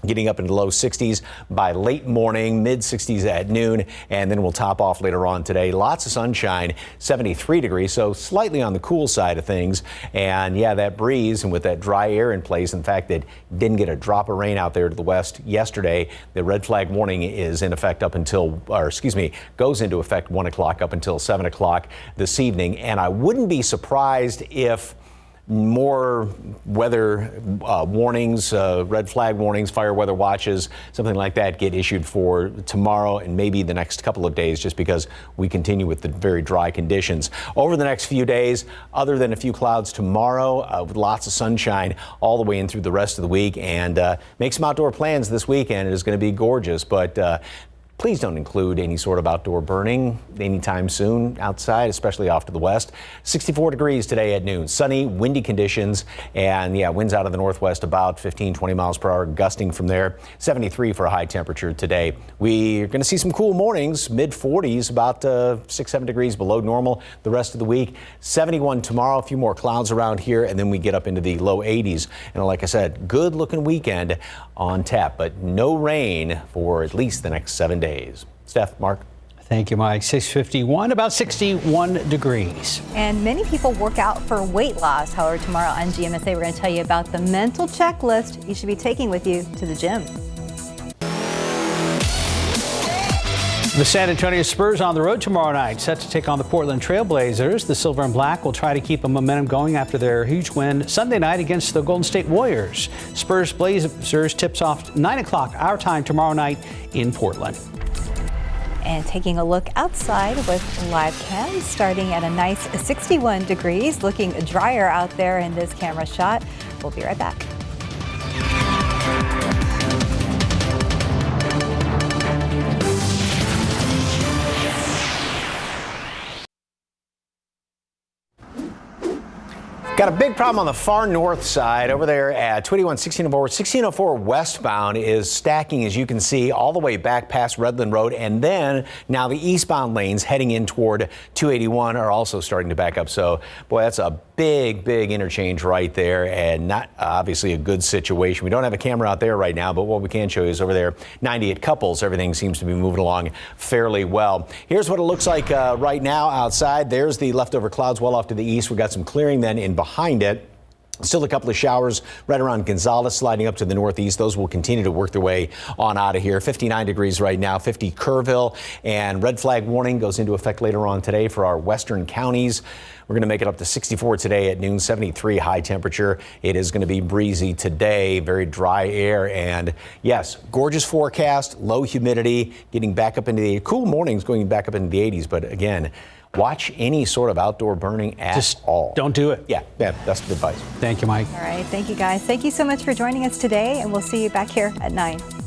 getting up into low 60s by late morning, mid 60s at noon, and then we'll top off later on today. Lots of sunshine, 73 degrees, so slightly on the cool side of things. And yeah, that breeze, and with that dry air in place, and the fact that didn't get a drop of rain out there to the west yesterday, the red flag warning is in effect up until, or excuse me, goes into effect 1 o'clock up until 7 o'clock this evening. And I wouldn't be surprised if more weather warnings, red flag warnings, fire weather watches, something like that get issued for tomorrow and maybe the next couple of days, just because we continue with the very dry conditions. Over the next few days, other than a few clouds tomorrow, with lots of sunshine all the way in through the rest of the week, and make some outdoor plans this weekend. It is going to be gorgeous, but please don't include any sort of outdoor burning anytime soon outside, especially off to the west. 64 degrees today at noon. Sunny, windy conditions, and yeah, winds out of the northwest about 15, 20 miles per hour, gusting from there. 73 for a high temperature today. We're going to see some cool mornings, mid 40s, about 6, 7 degrees below normal the rest of the week. 71 tomorrow, a few more clouds around here, and then we get up into the low 80s. And like I said, good looking weekend on tap, but no rain for at least the next 7 days. Steph, Mark. Thank you, Mike. 6:51, about 61 degrees. And many people work out for weight loss. However, tomorrow on GMSA, we're going to tell you about the mental checklist you should be taking with you to the gym. The San Antonio Spurs on the road tomorrow night, set to take on the Portland Trail Blazers. The Silver and Black will try to keep a momentum going after their huge win Sunday night against the Golden State Warriors. Spurs Blazers tips off 9 o'clock our time tomorrow night in Portland. And taking a look outside with live cams, starting at a nice 61 degrees, looking drier out there in this camera shot. We'll be right back. Got a big problem on the far north side over there at 281-1604. 1604 westbound is stacking, as you can see, all the way back past Redland Road. And then now the eastbound lanes heading in toward 281 are also starting to back up. So, boy, that's a big interchange right there, and not obviously a good situation. We don't have a camera out there right now, but what we can show you is over there, 98 Couples. Everything seems to be moving along fairly well. Here's what it looks like right now outside. There's the leftover clouds well off to the east. We got some clearing then in behind it. Still a couple of showers right around Gonzales sliding up to the northeast. Those will continue to work their way on out of here. 59 degrees right now, 50 Kerrville, and red flag warning goes into effect later on today for our western counties. We're going to make it up to 64 today at noon, 73 high temperature. It is going to be breezy today, very dry air, and yes, gorgeous forecast, low humidity, getting back up into the cool mornings, going back up into the 80s. But again, watch any sort of outdoor burning at all. Don't do it. Yeah, that's the advice. Thank you, Mike. All right. Thank you, guys. Thank you so much for joining us today, and we'll see you back here at 9.